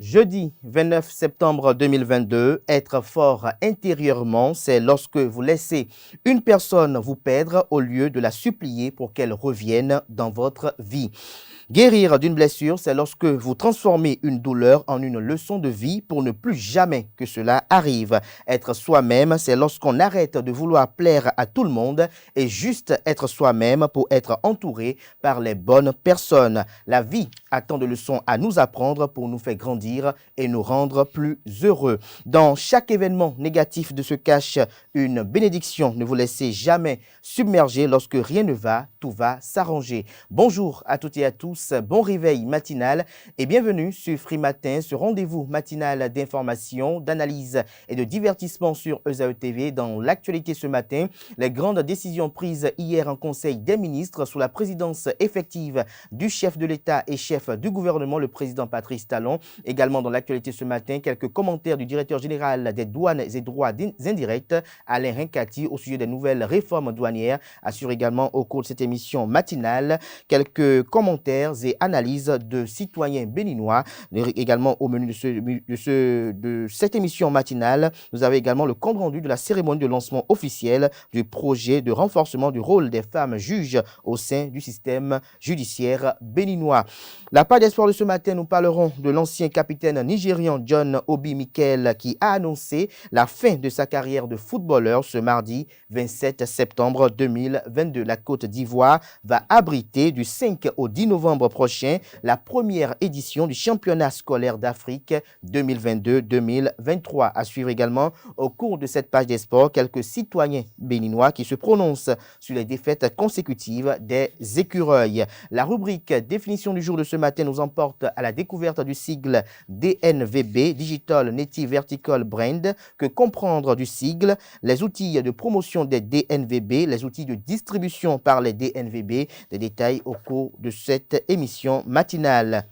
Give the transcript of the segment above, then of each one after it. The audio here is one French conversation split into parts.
Jeudi 29 septembre 2022, être fort intérieurement, c'est lorsque vous laissez une personne vous perdre au lieu de la supplier pour qu'elle revienne dans votre vie. Guérir d'une blessure, c'est lorsque vous transformez une douleur en une leçon de vie pour ne plus jamais que cela arrive. Être soi-même, c'est lorsqu'on arrête de vouloir plaire à tout le monde et juste être soi-même pour être entouré par les bonnes personnes. La vie a tant de leçons à nous apprendre pour nous faire grandir et nous rendre plus heureux. Dans chaque événement négatif se cache une bénédiction. Ne vous laissez jamais submerger lorsque rien ne va, tout va s'arranger. Bonjour à toutes et à tous. Bon réveil matinal et bienvenue sur Free Matin, ce rendez-vous matinal d'information, d'analyse et de divertissement sur ESAE TV. Dans l'actualité ce matin, les grandes décisions prises hier en Conseil des ministres sous la présidence effective du chef de l'État et chef du gouvernement, le président Patrice Talon. Également dans l'actualité ce matin, quelques commentaires du directeur général des douanes et droits indirects, Alain Rincati, au sujet des nouvelles réformes douanières. Assure également au cours de cette émission matinale quelques commentaires et analyses de citoyens béninois. Également au menu de cette émission matinale, nous avons également le compte rendu de la cérémonie de lancement officiel du projet de renforcement du rôle des femmes juges au sein du système judiciaire béninois. La page d'espoir de ce matin, nous parlerons de l'ancien capitaine nigérian John Obi Mikel qui a annoncé la fin de sa carrière de footballeur ce mardi 27 septembre 2022. La Côte d'Ivoire va abriter du 5 au 10 novembre prochain la première édition du championnat scolaire d'Afrique 2022-2023. À suivre également au cours de cette page des sports, quelques citoyens béninois qui se prononcent sur les défaites consécutives des écureuils. La rubrique définition du jour de ce matin nous emporte à la découverte du sigle DNVB, Digital Native Vertical Brand. Que comprendre du sigle? Les outils de promotion des DNVB, les outils de distribution par les DNVB. Des détails au cours de cette émission matinale.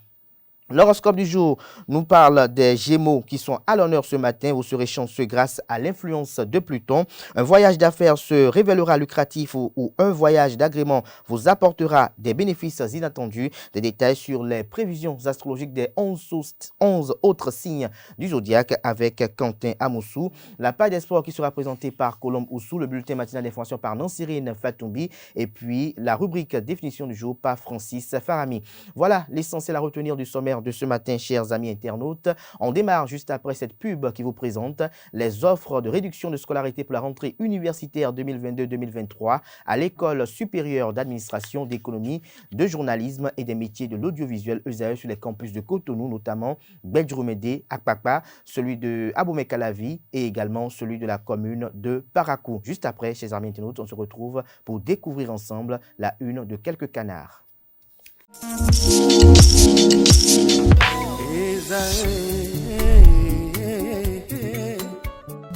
L'horoscope du jour nous parle des Gémeaux qui sont à l'honneur ce matin. Vous serez chanceux grâce à l'influence de Pluton. Un voyage d'affaires se révélera lucratif ou un voyage d'agrément vous apportera des bénéfices inattendus. Des détails sur les prévisions astrologiques des 11 autres signes du zodiaque avec Quentin Amoussou. La page d'espoir qui sera présentée par Colombe Oussou, le bulletin matinal d'information par Nansirine Fatoumbi et puis la rubrique définition du jour par Francis Farami. Voilà l'essentiel à retenir du sommaire de ce matin, chers amis internautes. On démarre juste après cette pub qui vous présente les offres de réduction de scolarité pour la rentrée universitaire 2022-2023 à l'École supérieure d'administration, d'économie, de journalisme et des métiers de l'audiovisuel ESAE sur les campus de Cotonou, notamment Beldjoumédé, Akpakpa, celui de Abomey-Calavi et également celui de la commune de Parakou. Juste après, chers amis internautes, on se retrouve pour découvrir ensemble la une de quelques canards.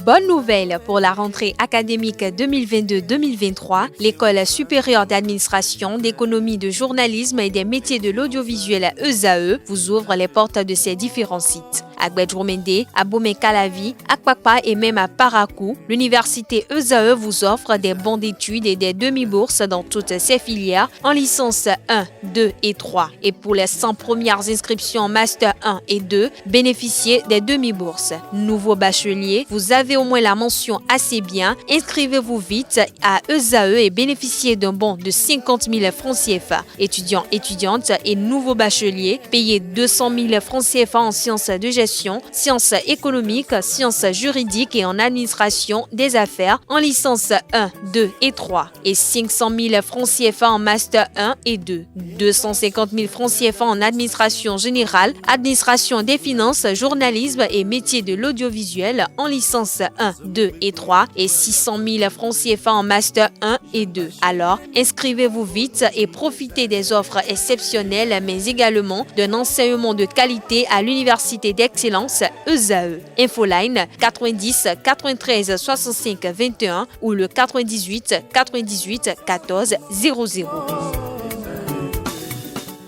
Bonne nouvelle pour la rentrée académique 2022-2023, l'École supérieure d'administration, d'économie, de journalisme et des métiers de l'audiovisuel ESAE vous ouvre les portes de ses différents sites. À Beldjoumédé, à Abomey-Calavi, à Akpakpa et même à Parakou, l'université ESAE vous offre des bons d'études et des demi-bourses dans toutes ses filières en licence 1, 2 et 3. Et pour les 100 premières inscriptions en master 1 et 2, bénéficiez des demi-bourses. Nouveau bachelier, vous avez au moins la mention assez bien, inscrivez-vous vite à ESAE et bénéficiez d'un bon de 50 000 francs CFA. Étudiants, étudiantes et nouveaux bacheliers, payez 200 000 francs CFA en sciences de gestion, sciences économiques, sciences juridiques et en administration des affaires en licence 1, 2 et 3 et 500 000 francs CFA en master 1 et 2, 250 000 francs CFA en administration générale, administration des finances, journalisme et métiers de l'audiovisuel en licence 1, 2 et 3 et 600 000 francs CFA en master 1 et 2. Alors, inscrivez-vous vite et profitez des offres exceptionnelles mais également d'un enseignement de qualité à l'université d'excellence ESAE. Infoline 90 93 65 21 ou le 98 98 14 00.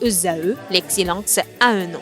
ESAE, l'excellence à un nom.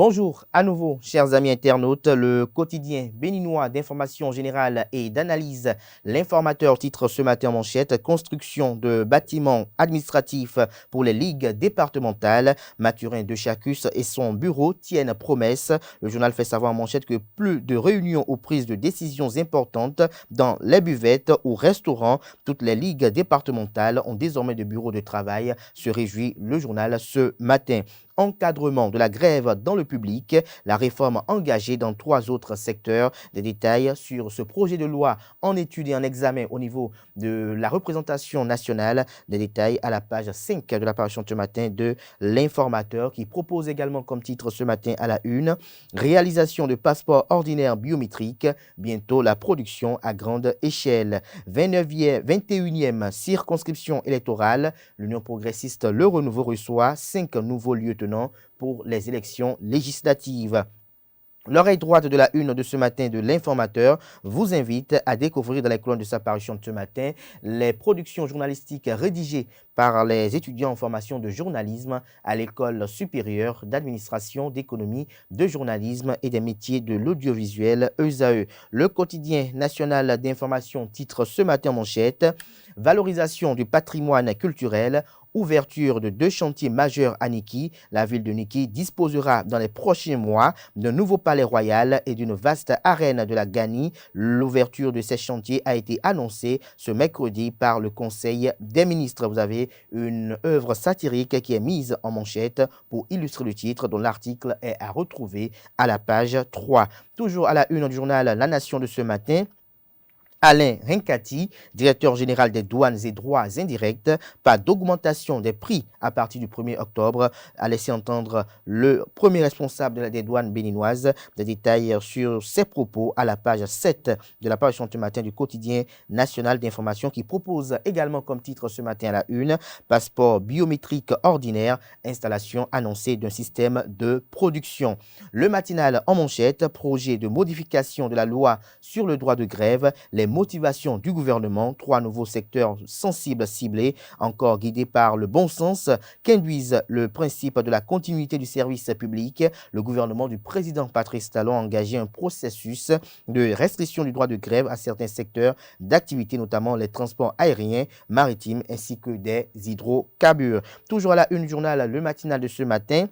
Bonjour à nouveau, chers amis internautes. Le quotidien béninois d'information générale et d'analyse, l'Informateur titre ce matin en manchette: construction de bâtiments administratifs pour les ligues départementales. Mathurin de Chacus et son bureau tiennent promesse. Le journal fait savoir en manchette que plus de réunions ou prises de décisions importantes dans les buvettes ou restaurants. Toutes les ligues départementales ont désormais de bureaux de travail, se réjouit le journal ce matin. Encadrement de la grève dans le public, la réforme engagée dans 3 autres secteurs. Des détails sur ce projet de loi en étude et en examen au niveau de la représentation nationale. Des détails à la page 5 de la parution ce matin de l'Informateur, qui propose également comme titre ce matin à la une: réalisation de passeports ordinaires biométriques, bientôt la production à grande échelle. 21e circonscription électorale, l'Union progressiste Le Renouveau reçoit 5 nouveaux lieutenants pour les élections législatives. L'oreille droite de la une de ce matin de l'Informateur vous invite à découvrir dans les colonnes de sa parution de ce matin les productions journalistiques rédigées par les étudiants en formation de journalisme à l'École supérieure d'administration, d'économie, de journalisme et des métiers de l'audiovisuel ESAE. Le quotidien national d'information titre ce matin en manchette: valorisation du patrimoine culturel. Ouverture de 2 chantiers majeurs à Niki. La ville de Niki disposera dans les prochains mois d'un nouveau palais royal et d'une vaste arène de la Gani. L'ouverture de ces chantiers a été annoncée ce mercredi par le Conseil des ministres. Vous avez une œuvre satirique qui est mise en manchette pour illustrer le titre, dont l'article est à retrouver à la page 3. Toujours à la une du journal La Nation de ce matin: Alain Rincati, directeur général des douanes et droits indirects, pas d'augmentation des prix à partir du 1er octobre, a laissé entendre le premier responsable des douanes béninoises. Des détails sur ses propos à la page 7 de la parution ce matin du quotidien national d'information, qui propose également comme titre ce matin à la une: passeport biométrique ordinaire, installation annoncée d'un système de production. Le matinal en manchette: projet de modification de la loi sur le droit de grève, les motivations du gouvernement, 3 nouveaux secteurs sensibles ciblés, encore guidés par le bon sens qu'induisent le principe de la continuité du service public. Le gouvernement du président Patrice Talon a engagé un processus de restriction du droit de grève à certains secteurs d'activité, notamment les transports aériens, maritimes ainsi que des hydrocarbures. Toujours à la une du journal Le Matinal de ce matin: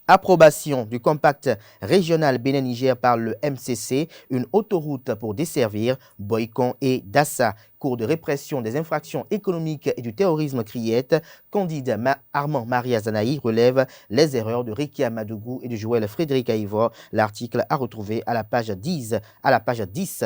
approbation du compact régional Bénin-Niger par le MCC, une autoroute pour desservir Boycon et Dassa. Cours de répression des infractions économiques et du terrorisme Criette, Candide Armand Maria Zanaï relève les erreurs de Rekia Madougou et de Joël Frédéric Aïvor. L'article à retrouver à la page 10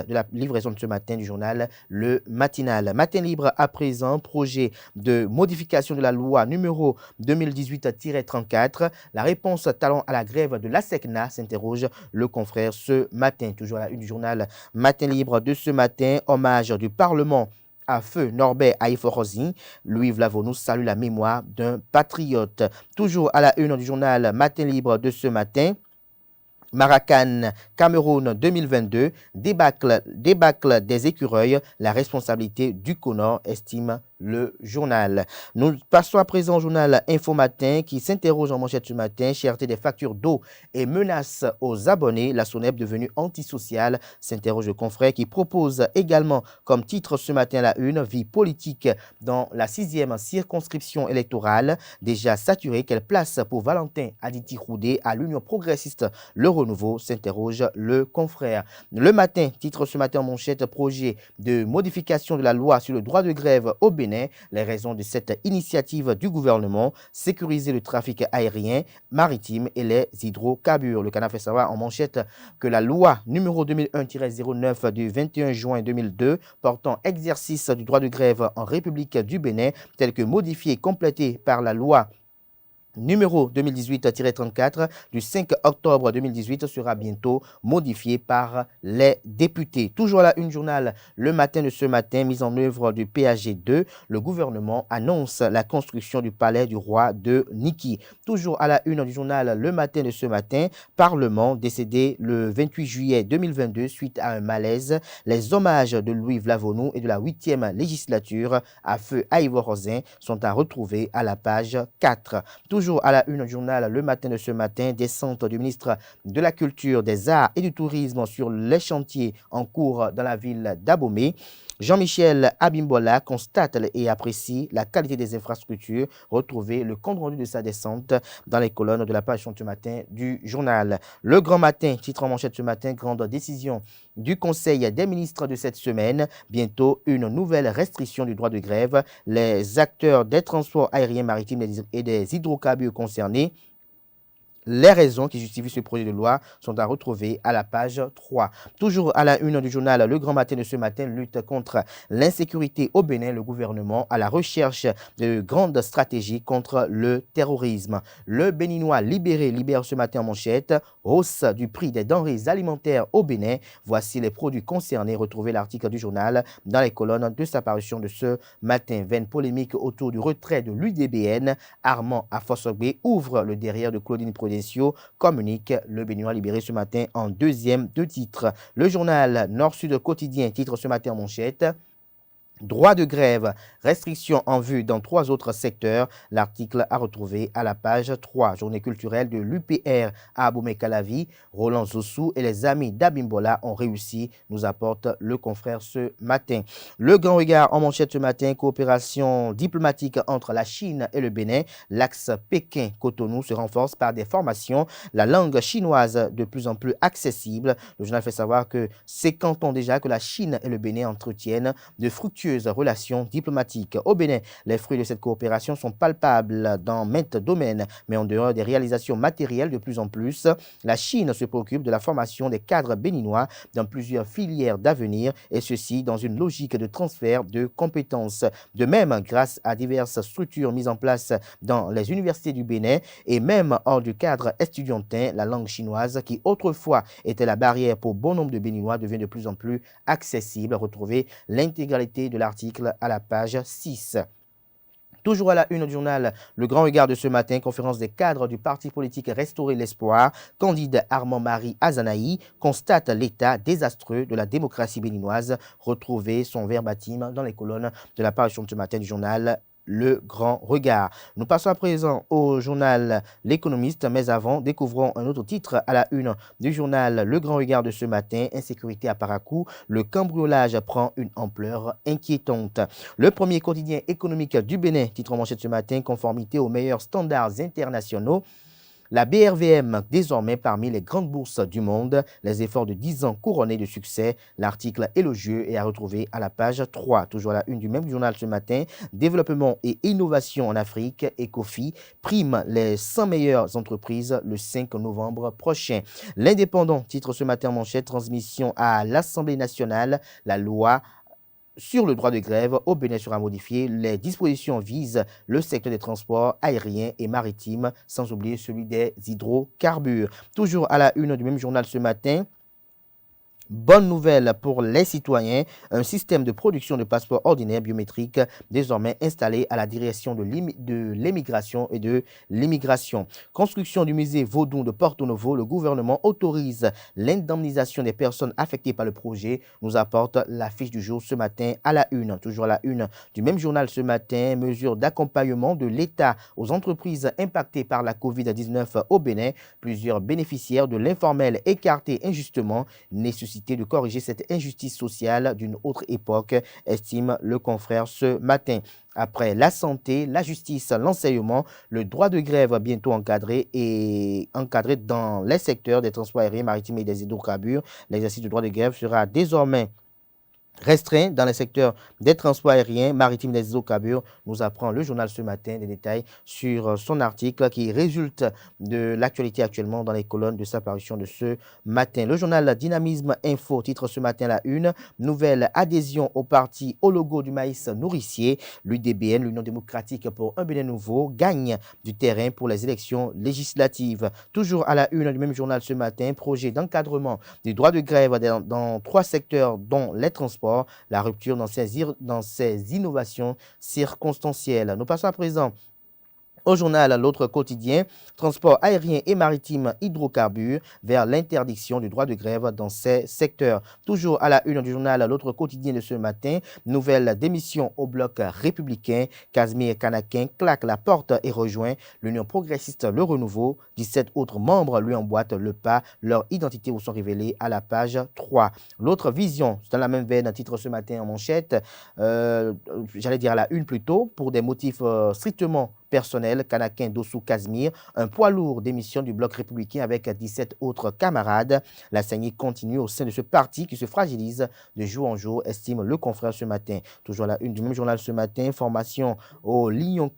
de la livraison de ce matin du journal Le Matinal. Matin libre à présent: projet de modification de la loi numéro 2018-34. La réponse talon à la grève de l'ASECNA, s'interroge le confrère ce matin. Toujours à la une du journal Matin libre de ce matin: hommage du Parlement à feu Norbert Aïforozin. Louis Vlavonou salue la mémoire d'un patriote. Toujours à la une du journal Matin libre de ce matin: Maracan, Cameroun 2022, débâcle des écureuils, la responsabilité du Conor, estime le journal. Nous passons à présent au journal Info Matin, qui s'interroge en manchette ce matin: cherté des factures d'eau et menaces aux abonnés, la SONEB devenue antisociale, s'interroge le confrère, qui propose également comme titre ce matin la une: vie politique dans la 6e circonscription électorale, déjà saturée, quelle place pour Valentin Aditi Roudé à l'Union progressiste Le Renouveau, s'interroge le confrère. Le Matin titre ce matin en manchette: projet de modification de la loi sur le droit de grève au Bénin. Les raisons de cette initiative du gouvernement: sécuriser le trafic aérien, maritime et les hydrocarbures. Le Canard fait savoir en manchette que la loi numéro 2001-09 du 21 juin 2002 portant exercice du droit de grève en République du Bénin, telle que modifiée et complétée par la loi numéro 2018-34 du 5 octobre 2018, sera bientôt modifié par les députés. Toujours à la une journal Le Matin de ce matin: mise en œuvre du PAG2, le gouvernement annonce la construction du palais du roi de Niki. Toujours à la une du journal Le Matin de ce matin: Parlement décédé le 28 juillet 2022 suite à un malaise. Les hommages de Louis Vlavonou et de la 8e législature à feu Aïvo Rosin sont à retrouver à la page 4. Toujours à la une du journal Le Matin de ce matin, descente du ministre de la Culture, des Arts et du Tourisme sur les chantiers en cours dans la ville d'Abomey. Jean-Michel Abimbola constate et apprécie la qualité des infrastructures. Retrouvez le compte rendu de sa descente dans les colonnes de la page ce matin du journal. Le Grand Matin, titre en manchette ce matin, grande décision du Conseil des ministres de cette semaine. Bientôt, une nouvelle restriction du droit de grève. Les acteurs des transports aériens, maritimes et des hydrocarbures concernés. Les raisons qui justifient ce projet de loi sont à retrouver à la page 3. Toujours à la une du journal Le Grand Matin de ce matin, lutte contre l'insécurité au Bénin, le gouvernement à la recherche de grandes stratégies contre le terrorisme. Le Béninois libère ce matin en manchette, hausse du prix des denrées alimentaires au Bénin. Voici les produits concernés. Retrouvez l'article du journal dans les colonnes de sa parution de ce matin. Vaine polémique autour du retrait de l'UDBN. Armand Afosogbe ouvre le derrière de Claudine Prudentiaux, communique le Béninois libéré ce matin en deuxième de titre. Le journal Nord-Sud quotidien titre ce matin en manchette. Droit de grève, restrictions en vue dans 3 autres secteurs. L'article à retrouver à la page 3. Journée culturelle de l'UPR à Abomey-Calavi. Roland Zossou et les amis d'Abimbola ont réussi, nous apporte le confrère ce matin. Le Grand Regard en manchette ce matin. Coopération diplomatique entre la Chine et le Bénin. L'axe Pékin-Cotonou se renforce par des formations. La langue chinoise de plus en plus accessible. Le journal fait savoir que 50 ans déjà que la Chine et le Bénin entretiennent de fructueux relations diplomatiques. Au Bénin, les fruits de cette coopération sont palpables dans maintes domaines, mais en dehors des réalisations matérielles de plus en plus, la Chine se préoccupe de la formation des cadres béninois dans plusieurs filières d'avenir, et ceci dans une logique de transfert de compétences. De même, grâce à diverses structures mises en place dans les universités du Bénin et même hors du cadre estudiantin, la langue chinoise, qui autrefois était la barrière pour bon nombre de Béninois, devient de plus en plus accessible. Retrouvez l'intégralité de l'article à la page 6. Toujours à la une du journal Le Grand Regard de ce matin, conférence des cadres du parti politique Restaurer l'Espoir. Candide Armand-Marie Azanaï constate l'état désastreux de la démocratie béninoise. Retrouvez son verbatim dans les colonnes de la parution de ce matin du journal Le Grand Regard. Nous passons à présent au journal L'Économiste, mais avant, découvrons un autre titre à la une du journal Le Grand Regard de ce matin. Insécurité à Paracou, le cambriolage prend une ampleur inquiétante. Le premier quotidien économique du Bénin, titre en manchette ce matin, conformité aux meilleurs standards internationaux. La BRVM, désormais parmi les grandes bourses du monde, les efforts de 10 ans couronnés de succès. L'article élogieux est à retrouver à la page 3. Toujours à la une du même journal ce matin, développement et innovation en Afrique, ECOFI, prime les 100 meilleures entreprises le 5 novembre prochain. L'Indépendant, titre ce matin en manchette, transmission à l'Assemblée nationale, la loi sur le droit de grève au Bénin sera modifié. Les dispositions visent le secteur des transports aériens et maritimes, sans oublier celui des hydrocarbures. Toujours à la une du même journal ce matin. Bonne nouvelle pour les citoyens, un système de production de passeports ordinaires biométriques désormais installé à la direction de l'immigration et de l'immigration. Construction du musée Vaudou de Porto Novo, le gouvernement autorise l'indemnisation des personnes affectées par le projet, nous apporte la fiche du jour ce matin à la une. Toujours à la une du même journal ce matin, mesures d'accompagnement de l'État aux entreprises impactées par la COVID-19 au Bénin. Plusieurs bénéficiaires de l'informel écartés injustement, nécessitent de corriger cette injustice sociale d'une autre époque, estime le confrère ce matin. Après la santé, la justice, l'enseignement, le droit de grève bientôt encadré dans les secteurs des transports aériens, maritimes et des hydrocarbures. L'exercice du droit de grève sera désormais restreint dans les secteurs des transports aériens, maritimes et des hydrocarbures, nous apprend le journal ce matin des détails sur son article qui résulte de l'actualité actuellement dans les colonnes de sa parution de ce matin. Le journal Dynamisme Info titre ce matin la une, nouvelle adhésion au parti au logo du maïs nourricier. L'UDBN, l'Union démocratique pour un Bénin nouveau, gagne du terrain pour les élections législatives. Toujours à la une du même journal ce matin, projet d'encadrement du droit de grève dans 3 secteurs dont les transports, la rupture dans ces innovations circonstancielles. Nous passons à présent Au journal L'autre quotidien, transport aérien et maritime hydrocarbures vers l'interdiction du droit de grève dans ces secteurs. Toujours à la une du journal L'autre quotidien de ce matin, nouvelle démission au bloc républicain. Casimir Kanakin claque la porte et rejoint l'Union progressiste Le Renouveau. 17 autres membres lui emboîtent le pas. Leurs identités vous sont révélées à la page 3. L'autre vision, c'est dans la même veine, un titre ce matin en manchette, j'allais dire à la une plutôt, pour des motifs strictement personnel, Kanakin Dossou Casimir, un poids lourd démission du bloc républicain avec 17 autres camarades. La saignée continue au sein de ce parti qui se fragilise de jour en jour, estime le confrère ce matin. Toujours à la une du même journal ce matin, formation au Lions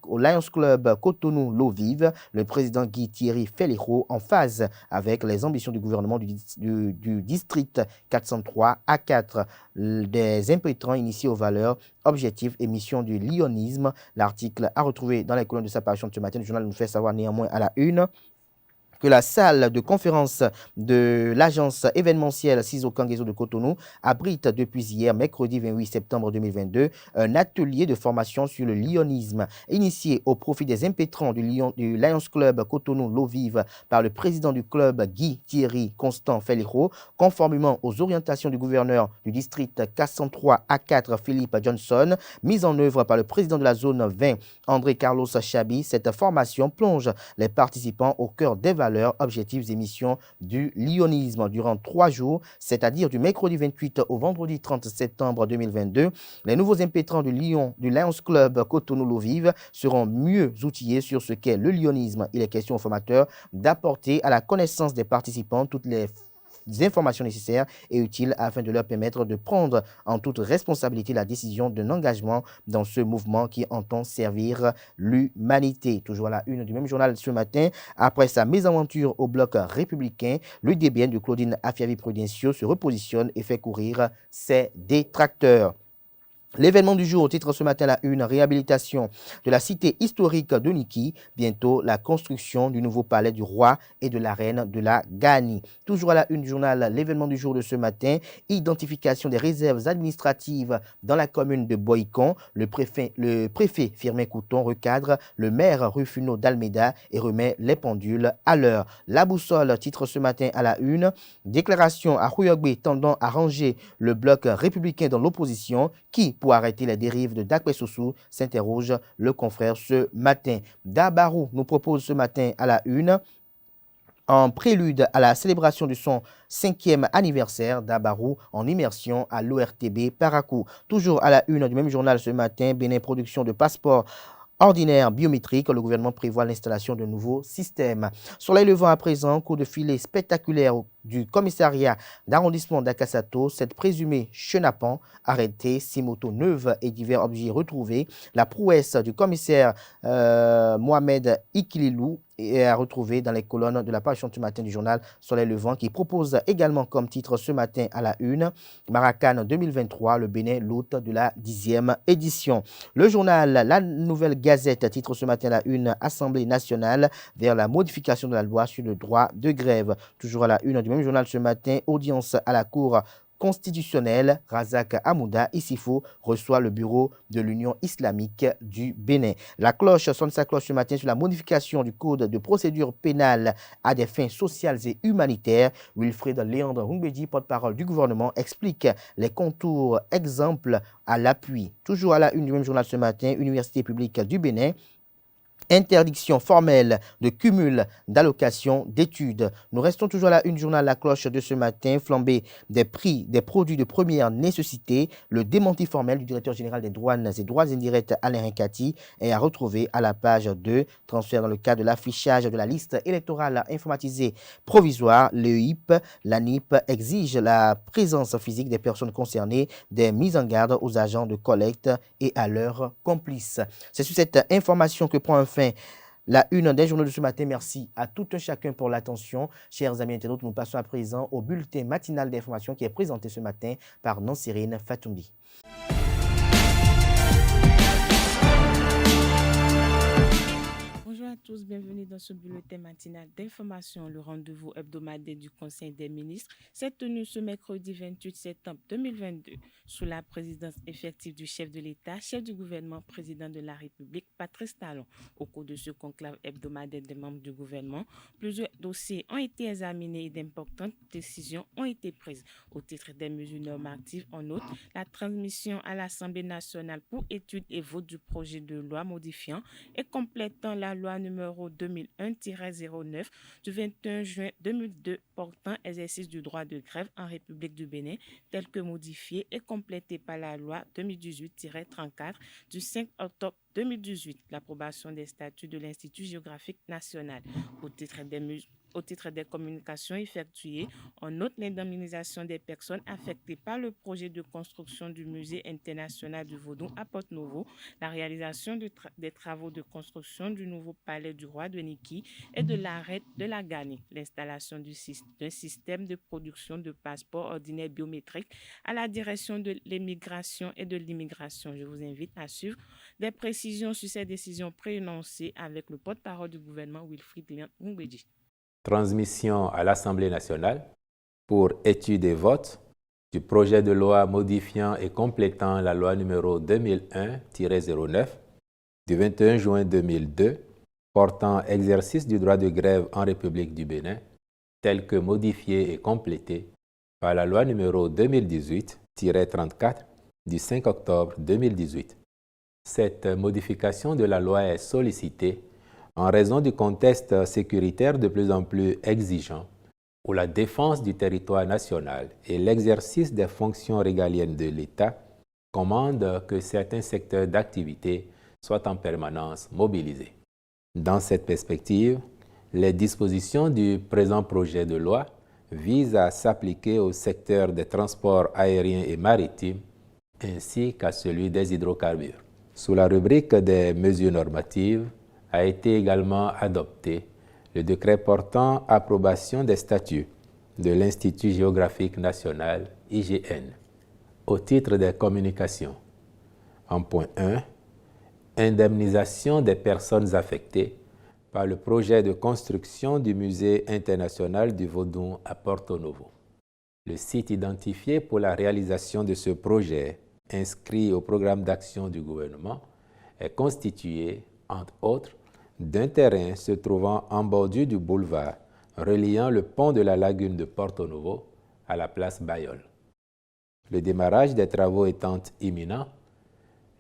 Club Cotonou L'eau vive, le président Guy Thierry Félero en phase avec les ambitions du gouvernement du district 403 à 4 des impétrants initiés aux valeurs, objectifs et missions du lionisme. L'article à retrouver dans les colonnes de sa parution de ce matin. Le journal nous fait savoir néanmoins à la une que la salle de conférence de l'agence événementielle Cizo Kangezo de Cotonou abrite depuis hier, mercredi 28 septembre 2022, un atelier de formation sur le lionisme initié au profit des impétrants du Lions Club Cotonou L'eau vive par le président du club Guy Thierry Constant Félero, conformément aux orientations du gouverneur du district 403 A4 Philippe Johnson, mise en œuvre par le président de la zone 20 André Carlos Chabi. Cette formation plonge les participants au cœur des valeurs, objectifs et missions du lionisme durant 3 jours, c'est-à-dire du mercredi 28 au vendredi 30 septembre 2022. Les nouveaux impétrants du Lions Club Cotonou L'eau vive seront mieux outillés sur ce qu'est le lionisme. Il est question aux formateurs d'apporter à la connaissance des participants toutes les informations nécessaires et utiles afin de leur permettre de prendre en toute responsabilité la décision d'un engagement dans ce mouvement qui entend servir l'humanité. Toujours à la une du même journal ce matin, après sa mésaventure au bloc républicain, l'UDBN de Claudine Afiavi-Prudencio se repositionne et fait courir ses détracteurs. L'événement du jour, titre ce matin à la une, réhabilitation de la cité historique de Niki, bientôt la construction du nouveau palais du roi et de la reine de la Gani. Toujours à la une du journal, l'événement du jour de ce matin, identification des réserves administratives dans la commune de Boïcon. Le préfet Firmin Couton recadre le maire Rufuno d'Almeida et remet les pendules à l'heure. La boussole, titre ce matin à la une, déclaration à Huyogbe tendant à ranger le bloc républicain dans l'opposition qui, pour arrêter les dérives de Dakwe Soussou, s'interroge le confrère ce matin. Dabarou nous propose ce matin à la une, en prélude à la célébration de son 5e anniversaire, Dabarou en immersion à l'ORTB Parakou. Toujours à la une du même journal ce matin, Bénin production de passeports ordinaire biométrique, le gouvernement prévoit l'installation de nouveaux systèmes. Soleil levant à présent, coup de filet spectaculaire du commissariat d'arrondissement d'Akasato, cette présumée chenapan arrêtée, 6 motos neuves et divers objets retrouvés. La prouesse du commissaire Mohamed Ikililou est à retrouver dans les colonnes de la page du matin du journal Soleil levant qui propose également comme titre ce matin à la une, Maracan 2023, le Bénin l'hôte de la 10e édition. Le journal La Nouvelle Gazette titre ce matin à la une, Assemblée nationale vers la modification de la loi sur le droit de grève. Toujours à la une du même journal ce matin, audience à la Cour constitutionnelle, Razak Hamouda Issifo reçoit le bureau de l'Union islamique du Bénin. La cloche sonne sa cloche ce matin sur la modification du code de procédure pénale à des fins sociales et humanitaires. Wilfred Léandre Hungbedi, porte-parole du gouvernement, explique les contours exemples à l'appui. Toujours à la une du même journal ce matin, Université publique du Bénin, interdiction formelle de cumul d'allocations d'études. Nous restons toujours à la une journal La Cloche de ce matin, flambée des prix des produits de première nécessité. Le démenti formel du directeur général des douanes et droits indirects Alain Rincati est à retrouver à la page 2. Transfert dans le cadre de l'affichage de la liste électorale informatisée provisoire. L'EIP, l'ANIP exige la présence physique des personnes concernées, des mises en garde aux agents de collecte et à leurs complices. C'est sur cette information que prend fin la une des journaux de ce matin. Merci à tout un chacun pour l'attention. Chers amis internautes, nous passons à présent au bulletin matinal d'information qui est présenté ce matin par Nansérine Fatoumbi. Bonjour à tous, bienvenue dans ce bulletin matinal d'information, le rendez-vous hebdomadaire du Conseil des ministres s'est tenu ce mercredi 28 septembre 2022 sous la présidence effective du chef de l'État, chef du gouvernement, président de la République, Patrice Talon. Au cours de ce conclave hebdomadaire des membres du gouvernement, plusieurs dossiers ont été examinés et d'importantes décisions ont été prises. Au titre des mesures normatives, en outre, la transmission à l'Assemblée nationale pour étude et vote du projet de loi modifiant et complétant la loi numéro 2001-09 du 21 juin 2002 portant exercice du droit de grève en République du Bénin, tel que modifié et complété par la loi 2018-34 du 5 octobre 2018, l'approbation des statuts de l'Institut géographique national. Au titre des communications effectuées, on note l'indemnisation des personnes affectées par le projet de construction du Musée international du Vodou à Porto-Novo, la réalisation des travaux de construction du nouveau palais du roi de Niki et de l'arrêt de la Gani, l'installation d'un système de production de passeports ordinaires biométriques à la direction de l'immigration et de l'immigration. Je vous invite à suivre des précisions sur ces décisions préénoncées avec le porte-parole du gouvernement Wilfried Lian-Ngweji. Transmission à l'Assemblée nationale pour étude et vote du projet de loi modifiant et complétant la loi numéro 2001-09 du 21 juin 2002 portant exercice du droit de grève en République du Bénin, tel que modifié et complété par la loi numéro 2018-34 du 5 octobre 2018. Cette modification de la loi est sollicitée en raison du contexte sécuritaire de plus en plus exigeant, où la défense du territoire national et l'exercice des fonctions régaliennes de l'État commandent que certains secteurs d'activité soient en permanence mobilisés. Dans cette perspective, les dispositions du présent projet de loi visent à s'appliquer au secteur des transports aériens et maritimes ainsi qu'à celui des hydrocarbures. Sous la rubrique des mesures normatives, a été également adopté le décret portant approbation des statuts de l'Institut géographique national, IGN, au titre des communications. En point 1, indemnisation des personnes affectées par le projet de construction du Musée international du Vodou à Porto-Novo. Le site identifié pour la réalisation de ce projet, inscrit au programme d'action du gouvernement, est constitué, entre autres, d'un terrain se trouvant en bordure du boulevard reliant le pont de la lagune de Porto-Novo à la place Bayol. Le démarrage des travaux étant imminent,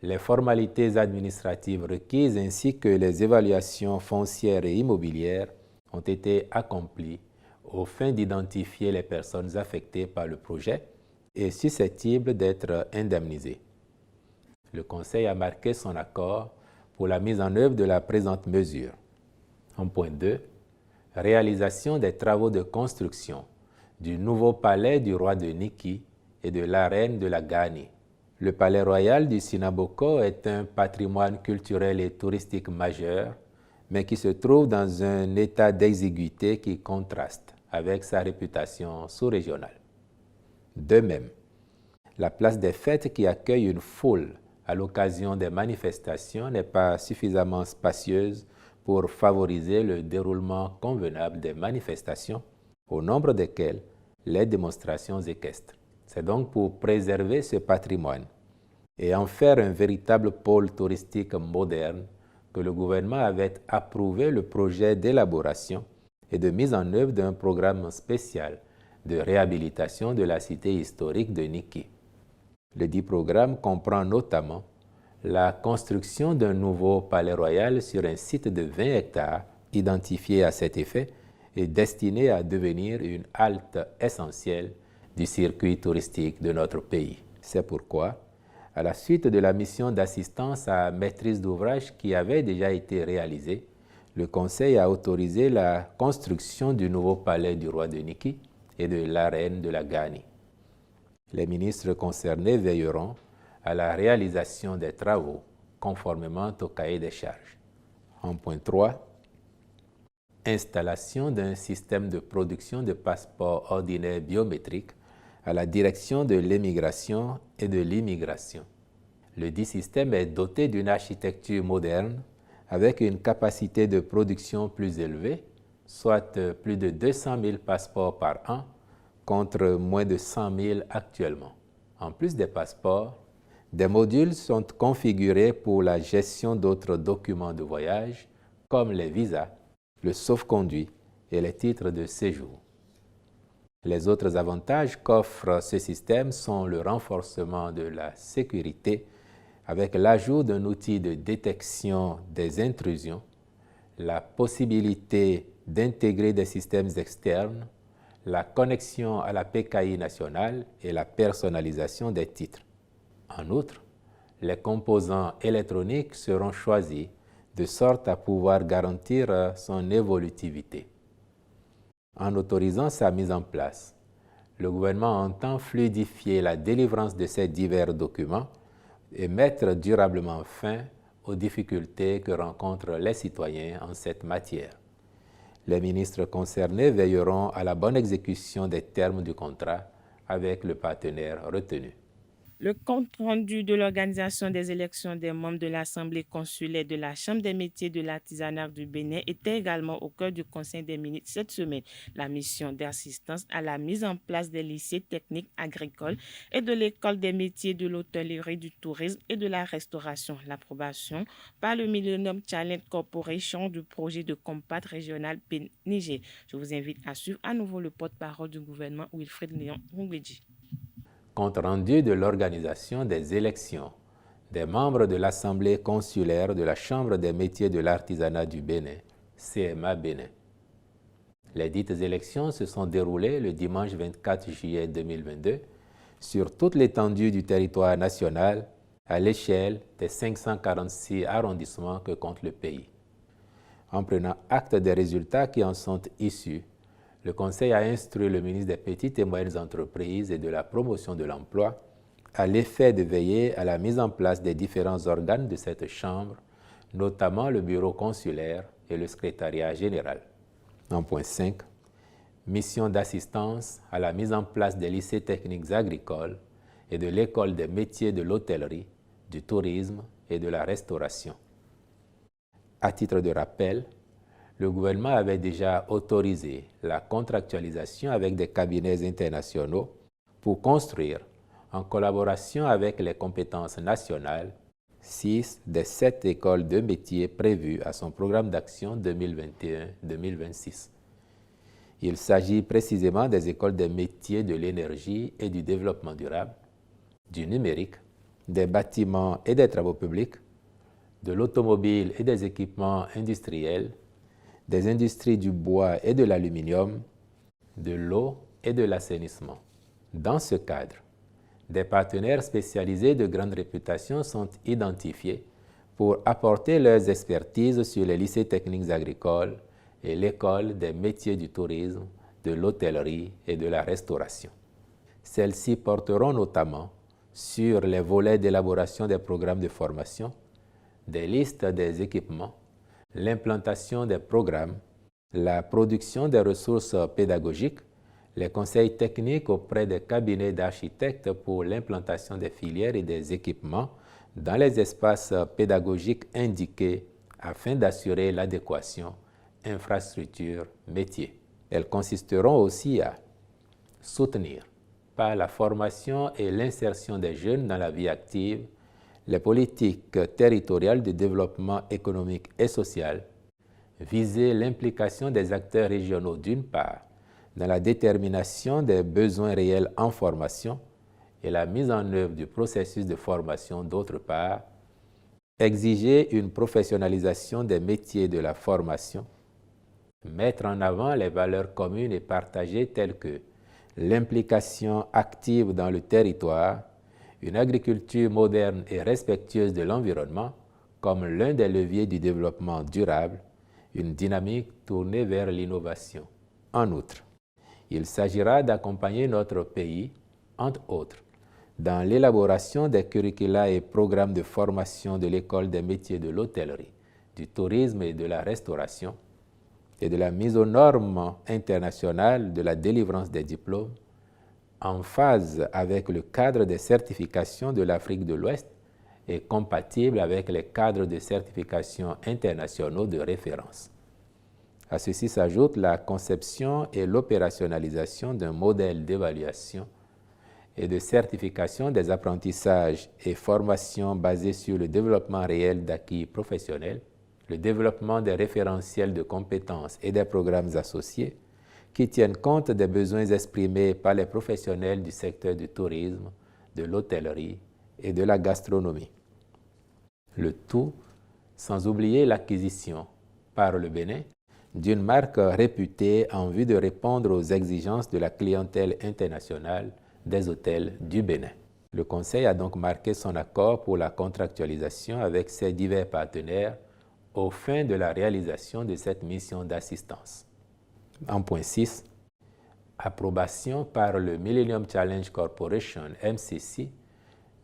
les formalités administratives requises ainsi que les évaluations foncières et immobilières ont été accomplies aux fins d'identifier les personnes affectées par le projet et susceptibles d'être indemnisées. Le Conseil a marqué son accord pour la mise en œuvre de la présente mesure. En point 2, réalisation des travaux de construction du nouveau palais du roi de Niki et de la reine de la Gani. Le palais royal du Sinaboko est un patrimoine culturel et touristique majeur, mais qui se trouve dans un état d'exiguïté qui contraste avec sa réputation sous-régionale. De même, la place des fêtes qui accueille une foule à l'occasion des manifestations n'est pas suffisamment spacieuse pour favoriser le déroulement convenable des manifestations, au nombre desquelles les démonstrations équestres. C'est donc pour préserver ce patrimoine et en faire un véritable pôle touristique moderne que le gouvernement avait approuvé le projet d'élaboration et de mise en œuvre d'un programme spécial de réhabilitation de la cité historique de Niki. Le dit programme comprend notamment la construction d'un nouveau palais royal sur un site de 20 hectares identifié à cet effet et destiné à devenir une halte essentielle du circuit touristique de notre pays. C'est pourquoi, à la suite de la mission d'assistance à maîtrise d'ouvrage qui avait déjà été réalisée, le Conseil a autorisé la construction du nouveau palais du roi de Niki et de la reine de la Gani. Les ministres concernés veilleront à la réalisation des travaux conformément au cahier des charges. En point 3, installation d'un système de production de passeports ordinaires biométriques à la direction de l'immigration et de l'immigration. Le dit système est doté d'une architecture moderne avec une capacité de production plus élevée, soit plus de 200 000 passeports par an, contre moins de 100 000 actuellement. En plus des passeports, des modules sont configurés pour la gestion d'autres documents de voyage, comme les visas, le sauf-conduit et les titres de séjour. Les autres avantages qu'offre ce système sont le renforcement de la sécurité avec l'ajout d'un outil de détection des intrusions, la possibilité d'intégrer des systèmes externes, la connexion à la PKI nationale et la personnalisation des titres. En outre, les composants électroniques seront choisis de sorte à pouvoir garantir son évolutivité. En autorisant sa mise en place, le gouvernement entend fluidifier la délivrance de ces divers documents et mettre durablement fin aux difficultés que rencontrent les citoyens en cette matière. Les ministres concernés veilleront à la bonne exécution des termes du contrat avec le partenaire retenu. Le compte-rendu de l'organisation des élections des membres de l'Assemblée consulaire de la Chambre des métiers de l'artisanat du Bénin était également au cœur du Conseil des ministres cette semaine. La mission d'assistance à la mise en place des lycées techniques agricoles et de l'École des métiers de l'hôtellerie, du tourisme et de la restauration. L'approbation par le Millennium Challenge Corporation du projet de compact régional Niger. Je vous invite à suivre à nouveau le porte-parole du gouvernement, Wilfred Léon Rungweji. Compte rendu de l'organisation des élections des membres de l'Assemblée consulaire de la Chambre des métiers de l'artisanat du Bénin, CMA Bénin. Les dites élections se sont déroulées le dimanche 24 juillet 2022 sur toute l'étendue du territoire national à l'échelle des 546 arrondissements que compte le pays. En prenant acte des résultats qui en sont issus, le Conseil a instruit le ministre des Petites et Moyennes Entreprises et de la Promotion de l'Emploi à l'effet de veiller à la mise en place des différents organes de cette Chambre, notamment le bureau consulaire et le secrétariat général. En point 5, mission d'assistance à la mise en place des lycées techniques agricoles et de l'École des métiers de l'hôtellerie, du tourisme et de la restauration. À titre de rappel, le gouvernement avait déjà autorisé la contractualisation avec des cabinets internationaux pour construire, en collaboration avec les compétences nationales, 6 des 7 écoles de métiers prévues à son programme d'action 2021-2026. Il s'agit précisément des écoles des métiers de l'énergie et du développement durable, du numérique, des bâtiments et des travaux publics, de l'automobile et des équipements industriels, des industries du bois et de l'aluminium, de l'eau et de l'assainissement. Dans ce cadre, des partenaires spécialisés de grande réputation sont identifiés pour apporter leurs expertises sur les lycées techniques agricoles et l'École des métiers du tourisme, de l'hôtellerie et de la restauration. Celles-ci porteront notamment sur les volets d'élaboration des programmes de formation, des listes des équipements, l'implantation des programmes, la production des ressources pédagogiques, les conseils techniques auprès des cabinets d'architectes pour l'implantation des filières et des équipements dans les espaces pédagogiques indiqués afin d'assurer l'adéquation infrastructure-métier. Elles consisteront aussi à soutenir, par la formation et l'insertion des jeunes dans la vie active, les politiques territoriales de développement économique et social, viser l'implication des acteurs régionaux d'une part dans la détermination des besoins réels en formation et la mise en œuvre du processus de formation d'autre part, exiger une professionnalisation des métiers de la formation, mettre en avant les valeurs communes et partagées telles que l'implication active dans le territoire, une agriculture moderne et respectueuse de l'environnement comme l'un des leviers du développement durable, une dynamique tournée vers l'innovation. En outre, il s'agira d'accompagner notre pays, entre autres, dans l'élaboration des curricula et programmes de formation de l'École des métiers de l'hôtellerie, du tourisme et de la restauration, et de la mise aux normes internationales de la délivrance des diplômes, en phase avec le cadre des certifications de l'Afrique de l'Ouest et compatible avec les cadres de certification internationaux de référence. À ceci s'ajoute la conception et l'opérationnalisation d'un modèle d'évaluation et de certification des apprentissages et formations basés sur le développement réel d'acquis professionnels, le développement des référentiels de compétences et des programmes associés qui tiennent compte des besoins exprimés par les professionnels du secteur du tourisme, de l'hôtellerie et de la gastronomie. Le tout sans oublier l'acquisition par le Bénin d'une marque réputée en vue de répondre aux exigences de la clientèle internationale des hôtels du Bénin. Le Conseil a donc marqué son accord pour la contractualisation avec ses divers partenaires aux fins de la réalisation de cette mission d'assistance. En point 6, approbation par le Millennium Challenge Corporation, MCC,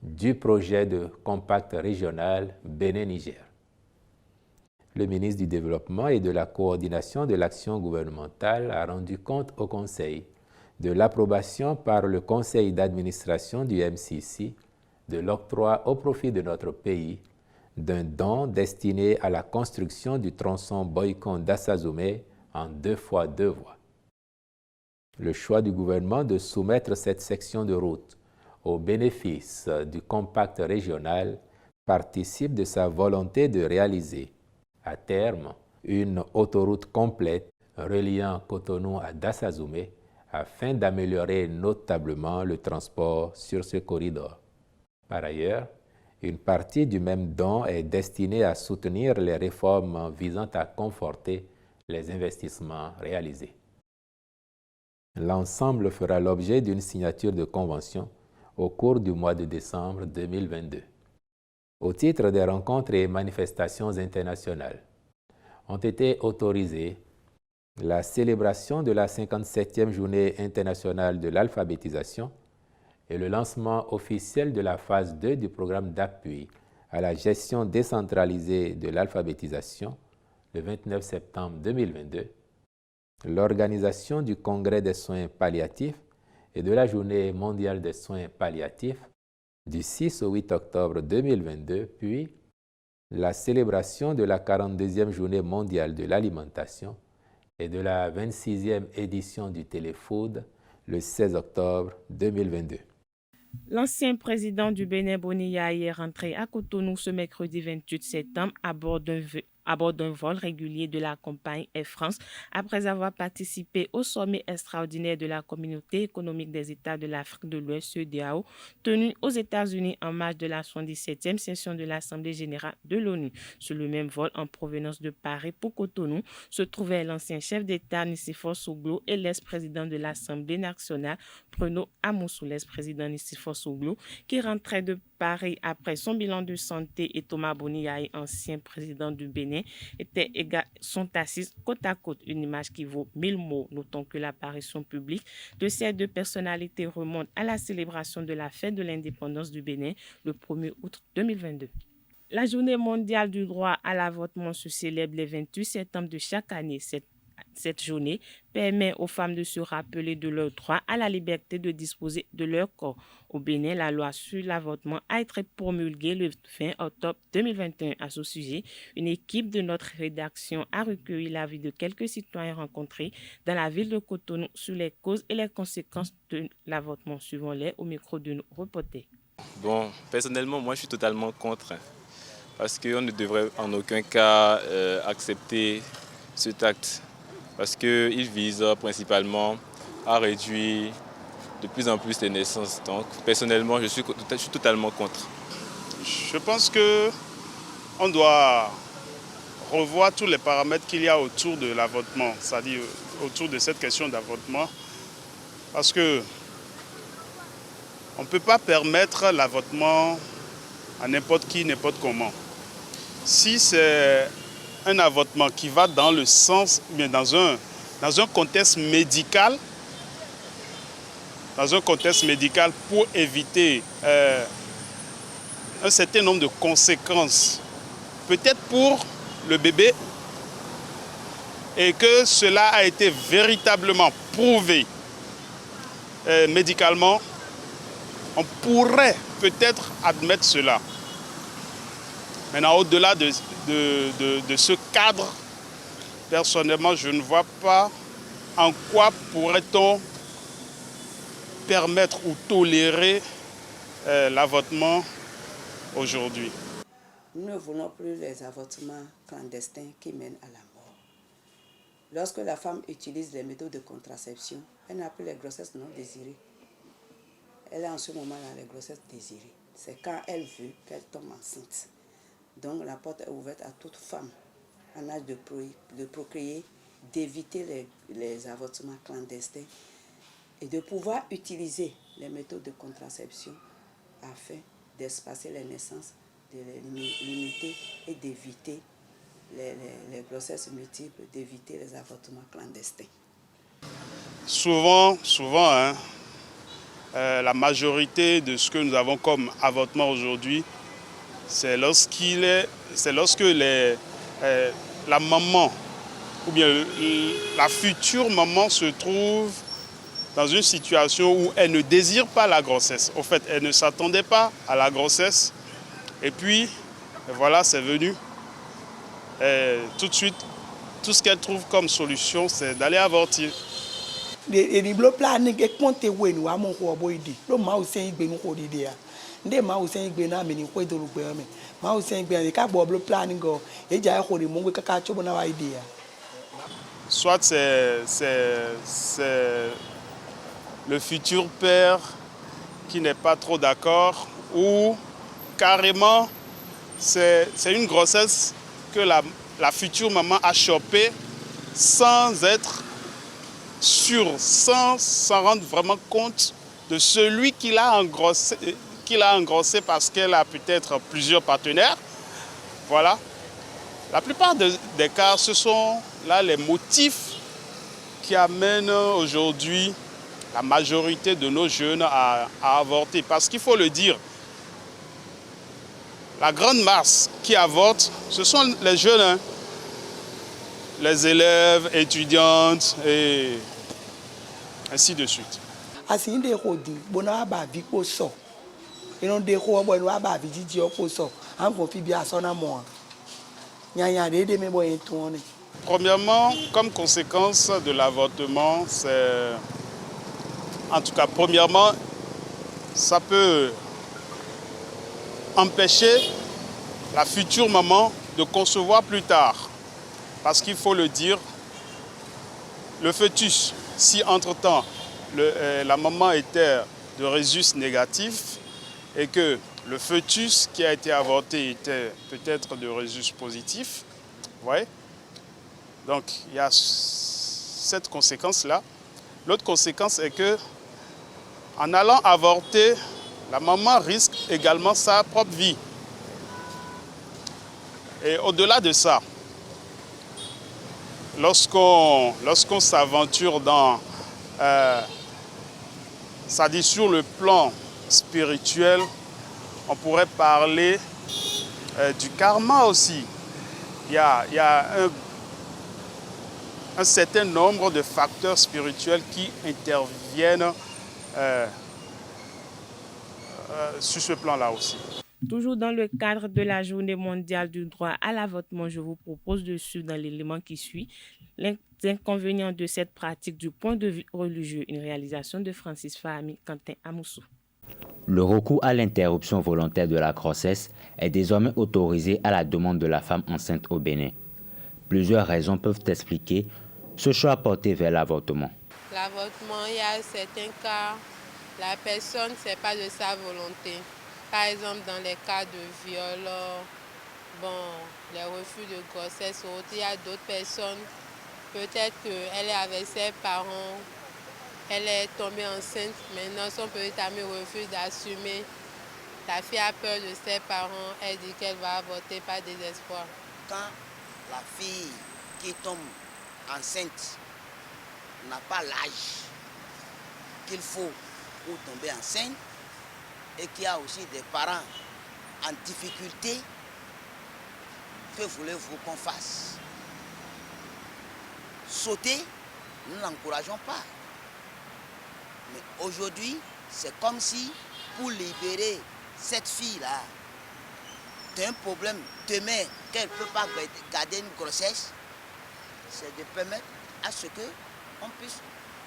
du projet de compact régional Bénin-Niger. Le ministre du Développement et de la Coordination de l'action gouvernementale a rendu compte au Conseil de l'approbation par le Conseil d'administration du MCC de l'octroi au profit de notre pays d'un don destiné à la construction du tronçon Boycon d'Assazoumé en 2x2 voies. Le choix du gouvernement de soumettre cette section de route au bénéfice du compact régional participe de sa volonté de réaliser, à terme, une autoroute complète reliant Cotonou à Dassazoumé afin d'améliorer notablement le transport sur ce corridor. Par ailleurs, une partie du même don est destinée à soutenir les réformes visant à conforter les investissements réalisés. L'ensemble fera l'objet d'une signature de convention au cours du mois de décembre 2022. Au titre des rencontres et manifestations internationales, ont été autorisées la célébration de la 57e journée internationale de l'alphabétisation et le lancement officiel de la phase 2 du programme d'appui à la gestion décentralisée de l'alphabétisation le 29 septembre 2022, l'organisation du Congrès des soins palliatifs et de la Journée mondiale des soins palliatifs du 6 au 8 octobre 2022, puis la célébration de la 42e Journée mondiale de l'alimentation et de la 26e édition du Téléfood le 16 octobre 2022. L'ancien président du Bénin, Boni Yaye, est rentré à Cotonou ce mercredi 28 septembre à bord d'un vol régulier de la compagnie Air France après avoir participé au sommet extraordinaire de la Communauté économique des États de l'Afrique de l'Ouest, CEDEAO, tenu aux États-Unis en marge de la 77e session de l'Assemblée générale de l'ONU. Sur le même vol en provenance de Paris pour Cotonou se trouvaient l'ancien chef d'État Nicéphore Souglo et l'ex-président de l'Assemblée nationale Bruno Amoussou. L'ex-président Nicéphore Souglo qui rentrait de Paris après son bilan de santé et Thomas Boni Yaye, ancien président du Bénin, sont assis côte à côte, une image qui vaut 1000 mots. Notons que l'apparition publique de ces deux personnalités remonte à la célébration de la fête de l'indépendance du Bénin le 1er août 2022. La journée mondiale du droit à l'avortement se célèbre le 28 septembre de chaque année. Cette journée permet aux femmes de se rappeler de leur droit à la liberté de disposer de leur corps. Au Bénin, la loi sur l'avortement a été promulguée le 20 octobre 2021. À ce sujet, une équipe de notre rédaction a recueilli l'avis de quelques citoyens rencontrés dans la ville de Cotonou sur les causes et les conséquences de l'avortement, suivant-les au micro de nos reporters. Bon, personnellement, moi je suis totalement contre, parce qu'on ne devrait en aucun cas accepter cet acte. Parce qu'il vise principalement à réduire de plus en plus les naissances. Donc, personnellement, je suis totalement contre. Je pense qu'on doit revoir tous les paramètres qu'il y a autour de l'avortement, c'est-à-dire autour de cette question d'avortement. Parce qu'on ne peut pas permettre l'avortement à n'importe qui, n'importe comment. Si c'est un avortement qui va dans le sens, mais dans un contexte médical, pour éviter un certain nombre de conséquences, peut-être pour le bébé, et que cela a été véritablement prouvé médicalement, on pourrait peut-être admettre cela. Maintenant, au-delà de ce cadre, personnellement, je ne vois pas en quoi pourrait-on permettre ou tolérer l'avortement aujourd'hui. Nous ne voulons plus les avortements clandestins qui mènent à la mort. Lorsque la femme utilise les méthodes de contraception, elle n'a plus les grossesses non désirées. Elle est en ce moment dans les grossesses désirées. C'est quand elle veut qu'elle tombe enceinte. Donc la porte est ouverte à toute femme en âge de procréer, d'éviter les avortements clandestins et de pouvoir utiliser les méthodes de contraception afin d'espacer les naissances, de les limiter et d'éviter les grossesses multiples, d'éviter les avortements clandestins. Souvent, la majorité de ce que nous avons comme avortement aujourd'hui, c'est lorsque la maman ou bien la future maman se trouve dans une situation où elle ne désire pas la grossesse. Au fait, elle ne s'attendait pas à la grossesse. Et puis, voilà, c'est venu. Et tout de suite, tout ce qu'elle trouve comme solution, c'est d'aller avorter. Soit c'est le futur père qui n'est pas trop d'accord, ou carrément c'est une grossesse que la future maman a chopée sans être sûre, sans s'en rendre vraiment compte de celui qui l'a engrossé parce qu'elle a peut-être plusieurs partenaires. Voilà. La plupart des cas, ce sont là les motifs qui amènent aujourd'hui la majorité de nos jeunes à avorter. Parce qu'il faut le dire, la grande masse qui avorte, ce sont les jeunes, hein, les élèves, étudiantes et ainsi de suite. Premièrement, comme conséquence de l'avortement, ça peut empêcher la future maman de concevoir plus tard. Parce qu'il faut le dire, le fœtus, si entre-temps la maman était de rhésus négatif et que le fœtus qui a été avorté était peut-être de rhésus positif, ouais. Donc il y a cette conséquence-là. L'autre conséquence est que en allant avorter, la maman risque également sa propre vie. Et au-delà de ça, lorsqu'on s'aventure dans, c'est-à-dire sur le plan spirituel, on pourrait parler du karma aussi. Il y a un certain nombre de facteurs spirituels qui interviennent sur ce plan-là aussi. Toujours dans le cadre de la Journée mondiale du droit à l'avortement, je vous propose de suivre dans l'élément qui suit les inconvénients de cette pratique du point de vue religieux, une réalisation de Francis Fahmi Quentin Amoussou. Le recours à l'interruption volontaire de la grossesse est désormais autorisé à la demande de la femme enceinte au Bénin. Plusieurs raisons peuvent expliquer ce choix porté vers l'avortement. L'avortement, il y a certains cas, la personne, ce n'est pas de sa volonté. Par exemple, dans les cas de viol, les refus de grossesse, il y a d'autres personnes, peut-être qu'elle est avec ses parents, elle est tombée enceinte, maintenant son petit ami refuse d'assumer. La fille a peur de ses parents, elle dit qu'elle va avorter par désespoir. Quand la fille qui tombe enceinte n'a pas l'âge qu'il faut pour tomber enceinte et qu'il y a aussi des parents en difficulté, que voulez-vous qu'on fasse? Sauter, nous n'encourageons pas. Mais aujourd'hui, c'est comme si pour libérer cette fille-là un problème demain qu'elle ne peut pas garder une grossesse, c'est de permettre à ce qu'on puisse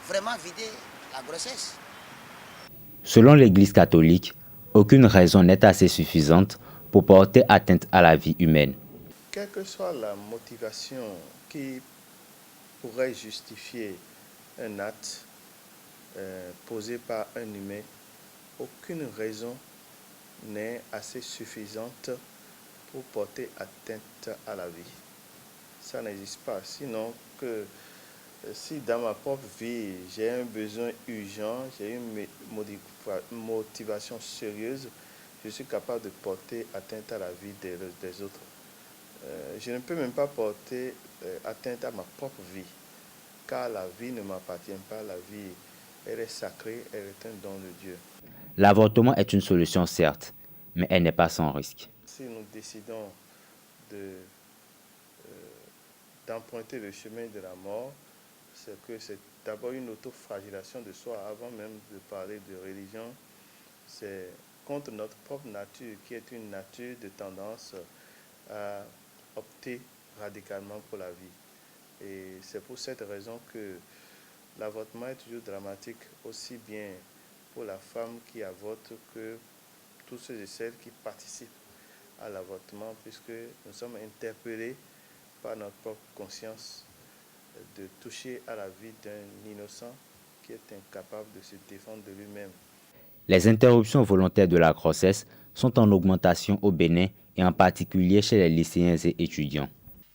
vraiment vider la grossesse. Selon l'Église catholique, aucune raison n'est assez suffisante pour porter atteinte à la vie humaine. Quelle que soit la motivation qui pourrait justifier un acte posé par un humain, aucune raison n'est assez suffisante pour porter atteinte à la vie. Ça n'existe pas. Sinon, que si dans ma propre vie, j'ai un besoin urgent, j'ai une motivation sérieuse, je suis capable de porter atteinte à la vie des autres. Je ne peux même pas porter atteinte à ma propre vie, car la vie ne m'appartient pas. La vie, elle est sacrée, elle est un don de Dieu. L'avortement est une solution certes, mais elle n'est pas sans risque. Si nous décidons d'emprunter le chemin de la mort, c'est que c'est d'abord une autoflagellation de soi avant même de parler de religion. C'est contre notre propre nature qui est une nature de tendance à opter radicalement pour la vie. Et c'est pour cette raison que l'avortement est toujours dramatique, aussi bien pour la femme qui avorte que tous ceux et celles qui participent à l'avortement, puisque nous sommes interpellés par notre propre conscience de toucher à la vie d'un innocent qui est incapable de se défendre de lui-même. Les interruptions volontaires de la grossesse sont en augmentation au Bénin et en particulier chez les lycéens et étudiants.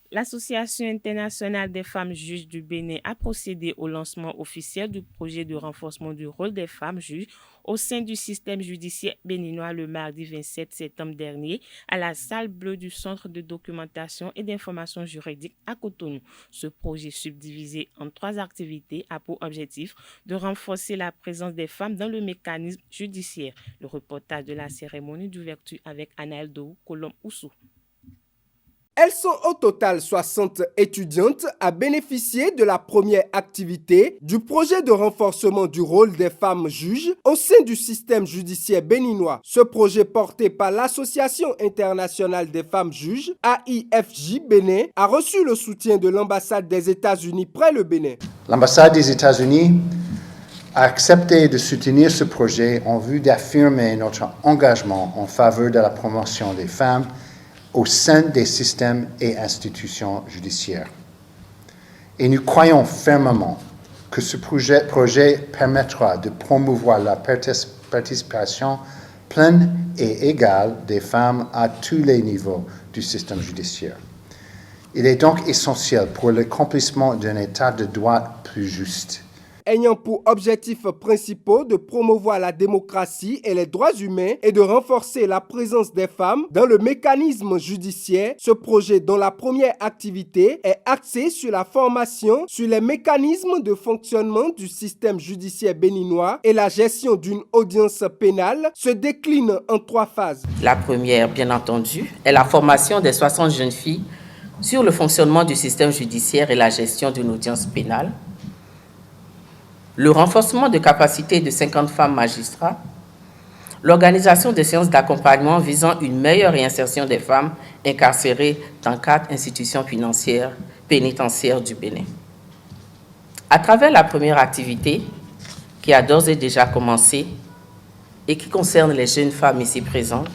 L'Association internationale des femmes juges du Bénin a procédé au lancement officiel du projet de renforcement du rôle des femmes juges au sein du système judiciaire béninois le mardi 27 septembre dernier à la salle bleue du Centre de documentation et d'information juridique à Cotonou. Ce projet subdivisé en 3 activités a pour objectif de renforcer la présence des femmes dans le mécanisme judiciaire. Le reportage de la cérémonie d'ouverture avec Anaël Dou, Colombe-Oussou. Elles sont au total 60 étudiantes à bénéficier de la première activité du projet de renforcement du rôle des femmes juges au sein du système judiciaire béninois. Ce projet porté par l'Association internationale des femmes juges, AIFJ Bénin, a reçu le soutien de l'ambassade des États-Unis près le Bénin. L'ambassade des États-Unis a accepté de soutenir ce projet en vue d'affirmer notre engagement en faveur de la promotion des femmes au sein des systèmes et institutions judiciaires. Et nous croyons fermement que ce projet permettra de promouvoir la participation pleine et égale des femmes à tous les niveaux du système judiciaire. Il est donc essentiel pour l'accomplissement d'un état de droit plus juste. Ayant pour objectifs principaux de promouvoir la démocratie et les droits humains et de renforcer la présence des femmes dans le mécanisme judiciaire, ce projet dont la première activité est axée sur la formation sur les mécanismes de fonctionnement du système judiciaire béninois et la gestion d'une audience pénale se décline en 3 phases. La première, bien entendu, est la formation des 60 jeunes filles sur le fonctionnement du système judiciaire et la gestion d'une audience pénale. Le renforcement de capacités de 50 femmes magistrats, l'organisation de séances d'accompagnement visant une meilleure réinsertion des femmes incarcérées dans 4 institutions financières pénitentiaires du Bénin. À travers la première activité, qui a d'ores et déjà commencé et qui concerne les jeunes femmes ici présentes,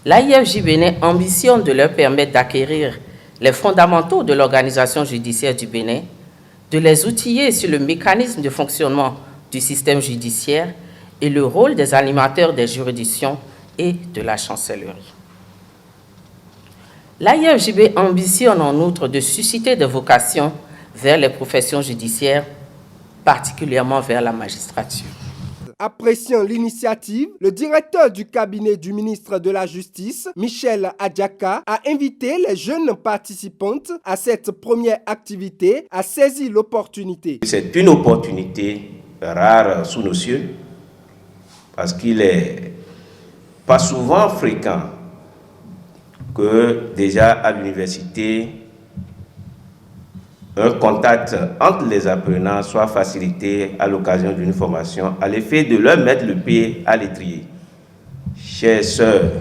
l'AIFJ Bénin ambitionne de leur permettre d'acquérir les fondamentaux de l'organisation judiciaire du Bénin, de les outiller sur le mécanisme de fonctionnement du système judiciaire et le rôle des animateurs des juridictions et de la chancellerie. L'AIFJB ambitionne en outre de susciter des vocations vers les professions judiciaires, particulièrement vers la magistrature. Appréciant l'initiative, le directeur du cabinet du ministre de la Justice, Michel Adjaka, a invité les jeunes participantes à cette première activité à saisir l'opportunité. C'est une opportunité rare sous nos cieux parce qu'il n'est pas souvent fréquent que déjà à l'université, un contact entre les apprenants soit facilité à l'occasion d'une formation à l'effet de leur mettre le pied à l'étrier. Chères sœurs,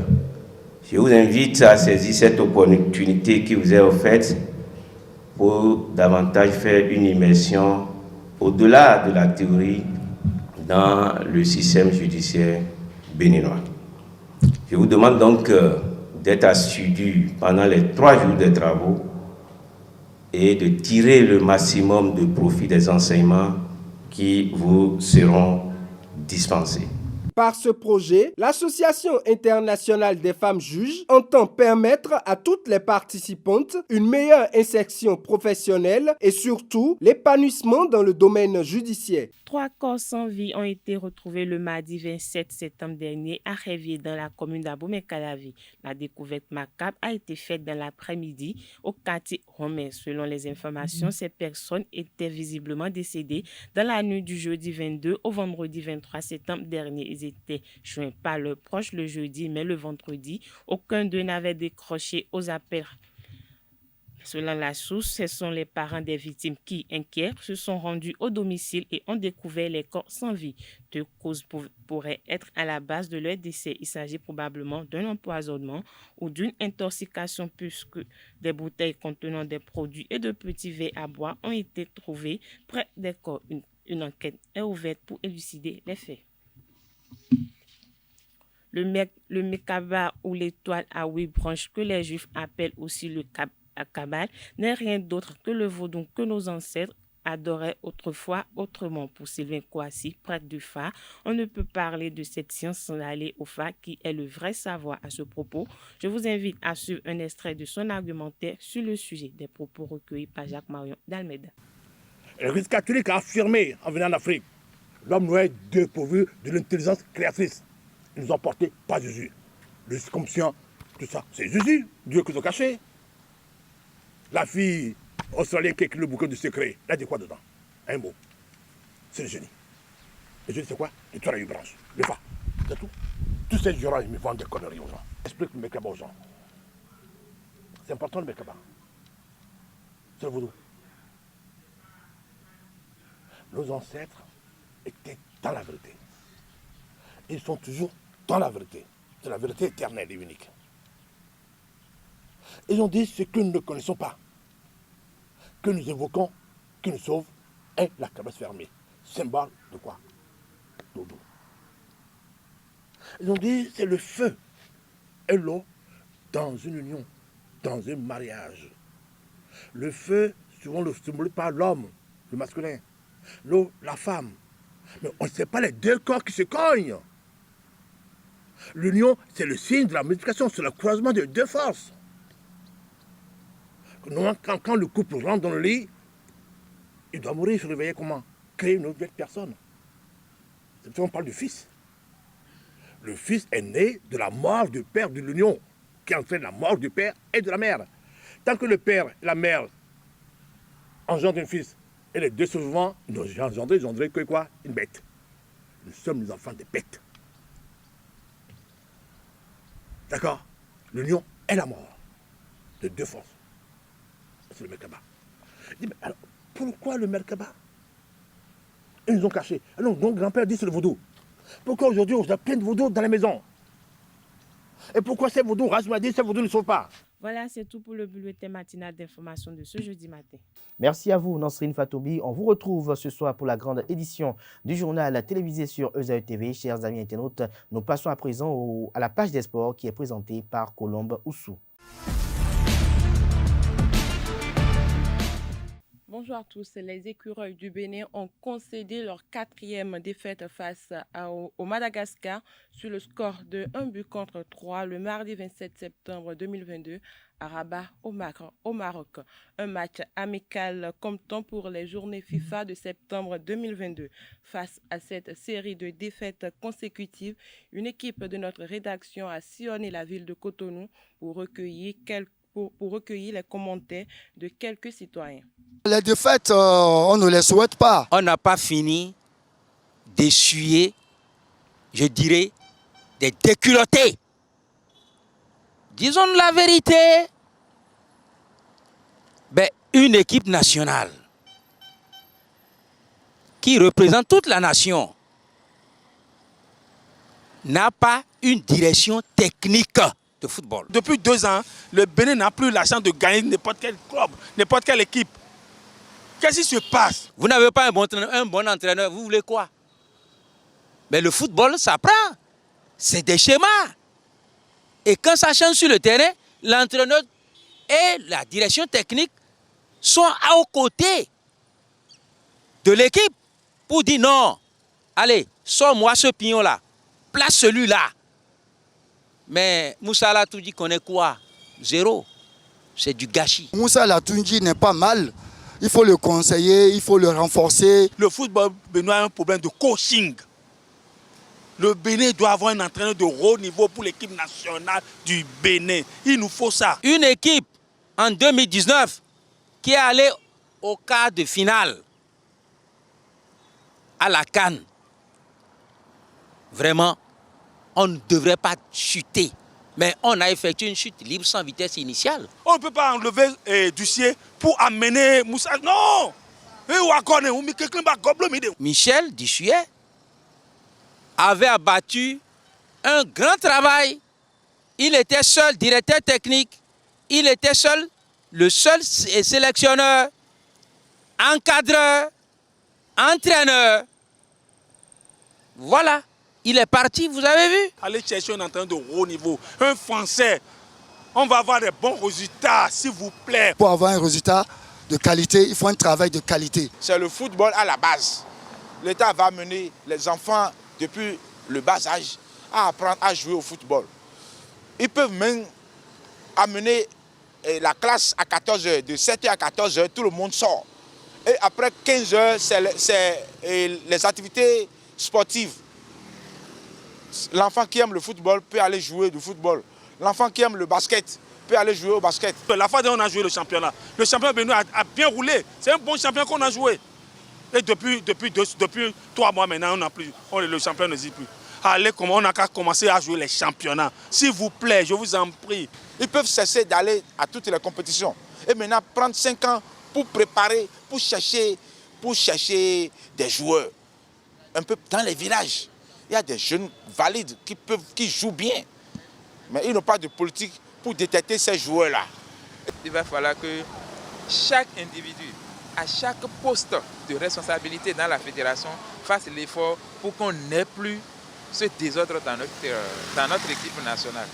Je vous invite à saisir cette opportunité qui vous est offerte pour davantage faire une immersion au-delà de la théorie dans le système judiciaire béninois. Je vous demande donc d'être assidu pendant les 3 jours de travaux et de tirer le maximum de profit des enseignements qui vous seront dispensés. Par ce projet, l'Association internationale des femmes juges entend permettre à toutes les participantes une meilleure insertion professionnelle et surtout l'épanouissement dans le domaine judiciaire. 3 corps sans vie ont été retrouvés le mardi 27 septembre dernier à Révier dans la commune d'Abomey-Calavi. La découverte macabre a été faite dans l'après-midi au quartier Romain. Selon les informations, ces personnes étaient visiblement décédées dans la nuit du jeudi 22 au vendredi 23 septembre dernier. Ils étaient joints par leurs proches le jeudi, mais le vendredi, aucun d'eux n'avait décroché aux appels. Selon la source, ce sont les parents des victimes qui, inquiets, se sont rendus au domicile et ont découvert les corps sans vie. 2 causes pourraient être à la base de leur décès. Il s'agit probablement d'un empoisonnement ou d'une intoxication puisque des bouteilles contenant des produits et de petits verres à boire ont été trouvées près des corps. Une enquête est ouverte pour élucider les faits. Le Mekaba ou l'étoile à 8 branches que les Juifs appellent aussi le Kabbale n'est rien d'autre que le vaudou que nos ancêtres adoraient autrefois autrement. Pour Sylvain Kouassi, prêtre du phare, on ne peut parler de cette science sans aller au phare qui est le vrai savoir. À ce propos, je vous invite à suivre un extrait de son argumentaire sur le sujet, des propos recueillis par Jacques-Marion d'Almeida. L'Église catholique a affirmé en venant en Afrique, l'homme nous est dépourvu de l'intelligence créatrice. Ils nous ont porté pas Jésus. Le circoncision, tout ça, c'est Jésus, Dieu qui nous a caché. La fille australienne qui écrit le bouquin du secret, elle a dit quoi dedans? Un mot. C'est le génie. Le génie, c'est quoi? Et tu as 8 branches. Le fa. C'est tout. Tous ces gens, ils me vendent des conneries aux gens. Explique le Mekaba aux gens. C'est important le Mekaba. C'est le vaudou. Nos ancêtres étaient dans la vérité. Ils sont toujours dans la vérité. C'est la vérité éternelle et unique. Ils ont dit ce que nous ne connaissons pas, que nous évoquons, qui nous sauve, est la cabesse fermée. Symbole de quoi? Dodo. Ils ont dit c'est le feu et l'eau dans une union, dans un mariage. Le feu, souvent le symbolise par l'homme, le masculin. L'eau, la femme. Mais on ne sait pas les 2 corps qui se cognent. L'union, c'est le signe de la multiplication, c'est le croisement de 2 forces. Quand le couple rentre dans le lit, il doit mourir, se réveiller comment? Créer une autre personne. C'est pour ça qu'on parle du fils. Le fils est né de la mort du père de l'union, qui entraîne la mort du père et de la mère. Tant que le père et la mère engendrent un fils, et les 2 souvent, ils ont engendré que quoi? Une bête. Nous sommes les enfants des bêtes. D'accord? L'union est la mort de 2 forces. C'est le Merkaba. Je dis, mais alors, pourquoi le Merkaba? Ils nous ont caché. Alors, donc, grand-père dit c'est le vaudou. Pourquoi aujourd'hui, on a plein de vaudou dans la maison? Et pourquoi ces vaudou, Rasma dit, ces vaudou ne sauvent pas? Voilà, c'est tout pour le bulletin matinal d'information de ce jeudi matin. Merci à vous, Nansrine Fatoubi. On vous retrouve ce soir pour la grande édition du journal télévisé sur ESAE TV. Chers amis internautes, nous passons à présent à la page des sports qui est présentée par Colombe Oussou. Bonjour à tous. Les écureuils du Bénin ont concédé leur 4e défaite face au Madagascar sur le score de 1-3 le mardi 27 septembre 2022 à Rabat au Maroc. Un match amical comptant pour les journées FIFA de septembre 2022. Face à cette série de défaites consécutives, une équipe de notre rédaction a sillonné la ville de Cotonou pour recueillir les commentaires de quelques citoyens. Les défaites, on ne les souhaite pas. On n'a pas fini d'essuyer, je dirais, des déculottés. Disons la vérité. Ben, une équipe nationale qui représente toute la nation n'a pas une direction technique. de football. Depuis 2 ans, le Bénin n'a plus l'argent de gagner n'importe quel club, n'importe quelle équipe. Qu'est-ce qui se passe? Vous n'avez pas un bon entraîneur, vous voulez quoi? Mais le football, ça prend. C'est des schémas. Et quand ça change sur le terrain, l'entraîneur et la direction technique sont aux côtés de l'équipe pour dire non, allez, sors-moi ce pignon-là, place celui-là. Mais Moussa Latoundji connaît quoi? Zéro. C'est du gâchis. Moussa Latoundji n'est pas mal. Il faut le conseiller, il faut le renforcer. Le football béninois a un problème de coaching. Le Bénin doit avoir un entraîneur de haut niveau pour l'équipe nationale du Bénin. Il nous faut ça. Une équipe en 2019 qui est allée au quart de finale à la CAN. Vraiment, on ne devrait pas chuter. Mais on a effectué une chute libre sans vitesse initiale. On ne peut pas enlever Dussier pour amener Moussa. Non! Michel Dussuet avait abattu un grand travail. Il était seul directeur technique. Il était seul, le seul sélectionneur, encadreur, entraîneur. Voilà. Il est parti, vous avez vu? Allez chercher un entraîneur de haut niveau, un Français. On va avoir des bons résultats, s'il vous plaît. Pour avoir un résultat de qualité, il faut un travail de qualité. C'est le football à la base. L'État va amener les enfants depuis le bas âge à apprendre à jouer au football. Ils peuvent même amener la classe à 14h, de 7h à 14h, tout le monde sort. Et après 15h, c'est les activités sportives. L'enfant qui aime le football peut aller jouer du football. L'enfant qui aime le basket peut aller jouer au basket. La fois on a joué le championnat. Le championnat béninois a bien roulé. C'est un bon championnat qu'on a joué. Et depuis 3 mois maintenant, le championnat n'existe plus. Allez, on n'a qu'à commencer à jouer les championnats. S'il vous plaît, je vous en prie. Ils peuvent cesser d'aller à toutes les compétitions. Et maintenant, prendre 5 ans pour préparer, pour chercher des joueurs. Un peu dans les villages. Il y a des jeunes valides qui jouent bien. Mais ils n'ont pas de politique pour détecter ces joueurs-là. Il va falloir que chaque individu, à chaque poste de responsabilité dans la fédération, fasse l'effort pour qu'on n'ait plus ce désordre dans notre équipe nationale.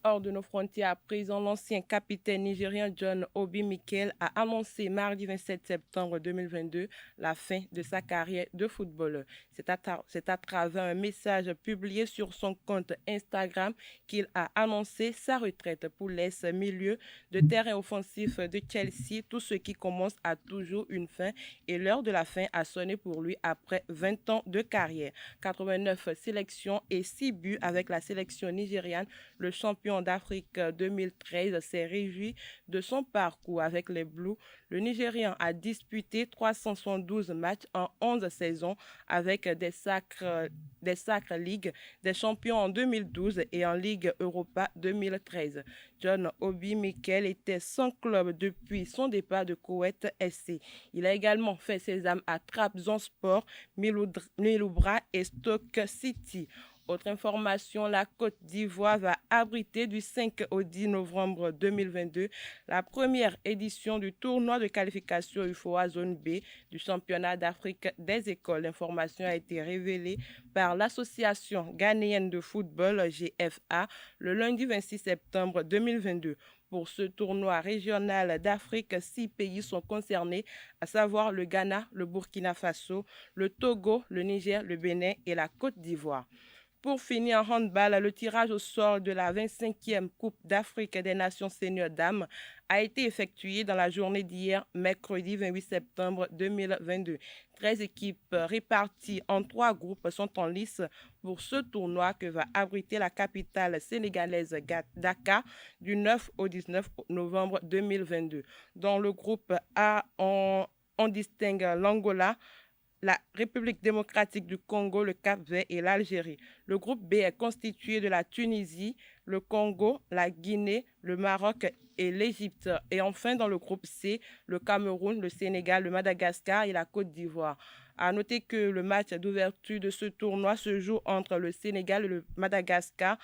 Hors de nos frontières à présent, l'ancien capitaine nigérien John Obi Mikel a annoncé mardi 27 septembre 2022 la fin de sa carrière de footballeur. C'est à travers un message publié sur son compte Instagram qu'il a annoncé sa retraite pour l'ex-milieu de terrain offensif de Chelsea. Tout ce qui commence a toujours une fin et l'heure de la fin a sonné pour lui après 20 ans de carrière. 89 sélections et 6 buts avec la sélection nigériane. Le champion d'Afrique 2013 s'est réjoui de son parcours avec les Blues. Le Nigérian a disputé 372 matchs en 11 saisons avec des sacres Ligue des champions en 2012 et en Ligue Europa 2013. John Obi Mikel était sans club depuis son départ de Koweït SC. Il a également fait ses armes à Trabzonspor, Miloubra et Stoke City. Autre information, la Côte d'Ivoire va abriter du 5 au 10 novembre 2022 la première édition du tournoi de qualification UFOA Zone B du championnat d'Afrique des écoles. L'information a été révélée par l'association ghanéenne de football GFA le lundi 26 septembre 2022. Pour ce tournoi régional d'Afrique, 6 pays sont concernés, à savoir le Ghana, le Burkina Faso, le Togo, le Niger, le Bénin et la Côte d'Ivoire. Pour finir en handball, le tirage au sort de la 25e Coupe d'Afrique des Nations Seniors Dames a été effectué dans la journée d'hier, mercredi 28 septembre 2022. 13 équipes réparties en 3 groupes sont en lice pour ce tournoi que va abriter la capitale sénégalaise Dakar du 9 au 19 novembre 2022. Dans le groupe A, on distingue l'Angola, la République démocratique du Congo, le Cap-Vert et l'Algérie. Le groupe B est constitué de la Tunisie, le Congo, la Guinée, le Maroc et l'Égypte. Et enfin, dans le groupe C, le Cameroun, le Sénégal, le Madagascar et la Côte d'Ivoire. À noter que le match d'ouverture de ce tournoi se joue entre le Sénégal et le Madagascar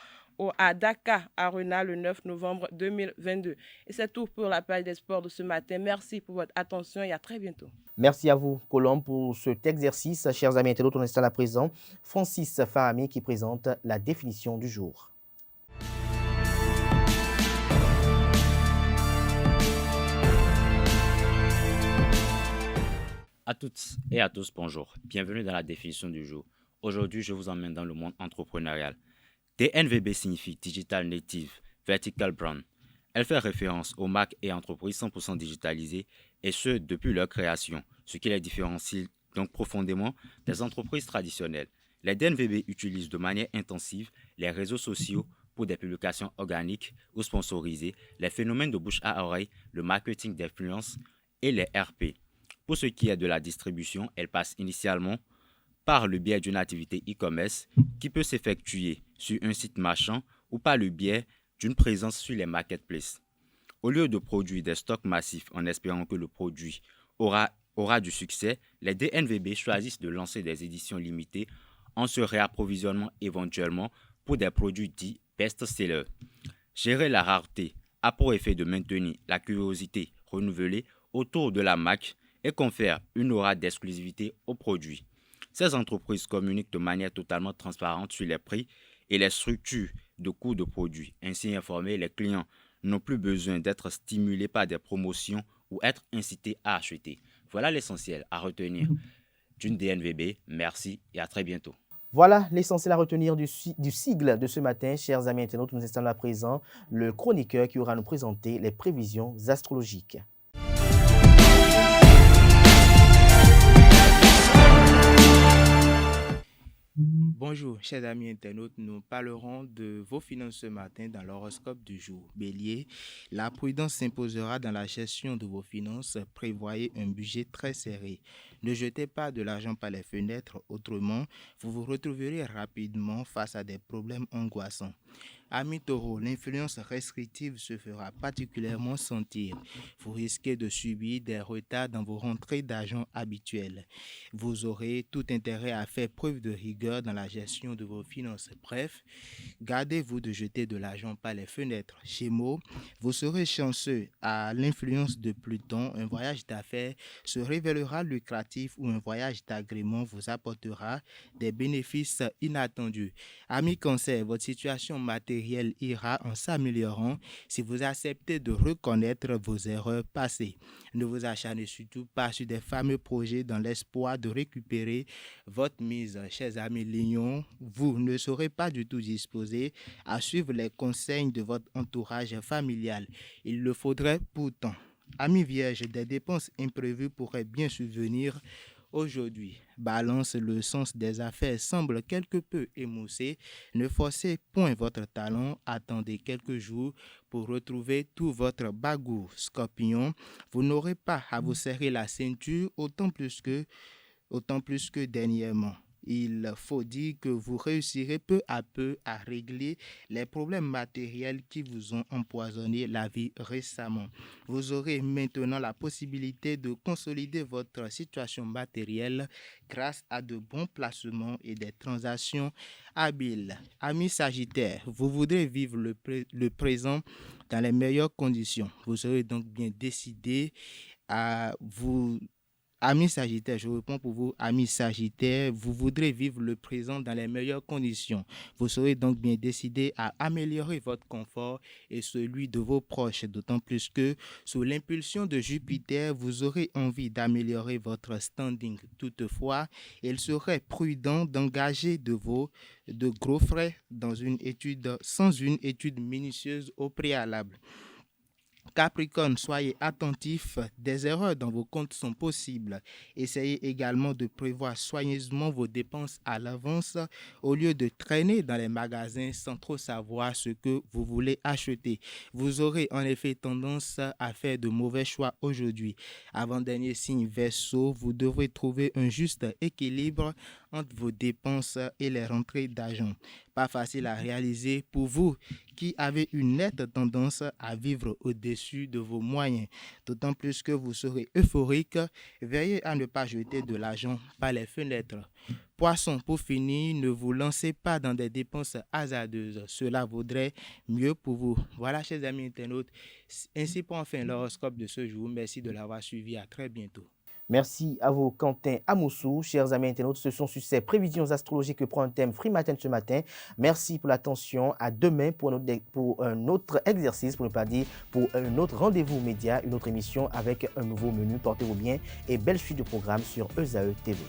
à Dakar Arena le 9 novembre 2022. Et c'est tout pour la page des sports de ce matin. Merci pour votre attention et à très bientôt. Merci à vous, Colombe, pour cet exercice. Chers amis internautes, on installe à présent Francis Fahami qui présente la définition du jour. À toutes et à tous, bonjour. Bienvenue dans la définition du jour. Aujourd'hui, je vous emmène dans le monde entrepreneurial. DNVB signifie Digital Native Vertical Brand. Elle fait référence aux marques et entreprises 100% digitalisées et ce, depuis leur création, ce qui les différencie donc profondément des entreprises traditionnelles. Les DNVB utilisent de manière intensive les réseaux sociaux pour des publications organiques ou sponsorisées, les phénomènes de bouche à oreille, le marketing d'influence et les RP. Pour ce qui est de la distribution, elle passe initialement par le biais d'une activité e-commerce qui peut s'effectuer sur un site marchand ou par le biais d'une présence sur les marketplaces. Au lieu de produire des stocks massifs en espérant que le produit aura du succès, les DNVB choisissent de lancer des éditions limitées en se réapprovisionnant éventuellement pour des produits dits best-sellers. Gérer la rareté a pour effet de maintenir la curiosité renouvelée autour de la marque et confère une aura d'exclusivité au produit. Ces entreprises communiquent de manière totalement transparente sur les prix et les structures de coûts de produits. Ainsi informés, les clients n'ont plus besoin d'être stimulés par des promotions ou être incités à acheter. Voilà l'essentiel à retenir d'une DNVB. Merci et à très bientôt. Voilà l'essentiel à retenir du sigle de ce matin. Chers amis internautes, nous installons à présent le chroniqueur qui aura nous présenter les prévisions astrologiques. Bonjour, chers amis internautes, nous parlerons de vos finances ce matin dans l'horoscope du jour. Bélier, la prudence s'imposera dans la gestion de vos finances. Prévoyez un budget très serré. Ne jetez pas de l'argent par les fenêtres, autrement, vous vous retrouverez rapidement face à des problèmes angoissants. Amis taureaux, l'influence restrictive se fera particulièrement sentir. Vous risquez de subir des retards dans vos rentrées d'argent habituelles. Vous aurez tout intérêt à faire preuve de rigueur dans la gestion de vos finances. Bref, gardez-vous de jeter de l'argent par les fenêtres. Gémeaux, vous serez chanceux à l'influence de Pluton. Un voyage d'affaires se révélera lucratif ou un voyage d'agrément vous apportera des bénéfices inattendus. Amis Cancer, votre situation matérielle ira en s'améliorant si vous acceptez de reconnaître vos erreurs passées. Ne vous acharnez surtout pas sur des fameux projets dans l'espoir de récupérer votre mise. Chers amis Lions, vous ne serez pas du tout disposés à suivre les conseils de votre entourage familial. Il le faudrait pourtant. Amis Vierges, des dépenses imprévues pourraient bien survenir aujourd'hui. Balance, le sens des affaires semble quelque peu émoussé. Ne forcez point votre talent. Attendez quelques jours pour retrouver tout votre bagou. Scorpion, vous n'aurez pas à vous serrer la ceinture autant plus que dernièrement. Il faut dire que vous réussirez peu à peu à régler les problèmes matériels qui vous ont empoisonné la vie récemment. Vous aurez maintenant la possibilité de consolider votre situation matérielle grâce à de bons placements et des transactions habiles. Amis Sagittaires, vous voudrez vivre le présent dans les meilleures conditions. Vous serez donc bien décidé à vous... Amis Sagittaires, je réponds pour vous, amis Sagittaires, vous voudrez vivre le présent dans les meilleures conditions. Vous serez donc bien décidé à améliorer votre confort et celui de vos proches, d'autant plus que sous l'impulsion de Jupiter, vous aurez envie d'améliorer votre standing. Toutefois, il serait prudent d'engager de gros frais sans une étude minutieuse au préalable. Capricorne, soyez attentifs, des erreurs dans vos comptes sont possibles. Essayez également de prévoir soigneusement vos dépenses à l'avance au lieu de traîner dans les magasins sans trop savoir ce que vous voulez acheter. Vous aurez en effet tendance à faire de mauvais choix aujourd'hui. Avant-dernier signe Verseau, vous devrez trouver un juste équilibre entre vos dépenses et les rentrées d'argent. Pas facile à réaliser pour vous qui avez une nette tendance à vivre au-dessus de vos moyens. D'autant plus que vous serez euphorique, veillez à ne pas jeter de l'argent par les fenêtres. Poisson, pour finir, ne vous lancez pas dans des dépenses hasardeuses. Cela vaudrait mieux pour vous. Voilà, chers amis internautes, ainsi pour enfin l'horoscope de ce jour. Merci de l'avoir suivi. À très bientôt. Merci à vous, Quentin Amoussou. Chers amis internautes, ce sont sur ces prévisions astrologiques que prend un thème Free Matin ce matin. Merci pour l'attention. À demain pour un autre exercice, pour ne pas dire pour un autre rendez-vous média, une autre émission avec un nouveau menu. Portez-vous bien et belle suite de programmes sur ESAE TV.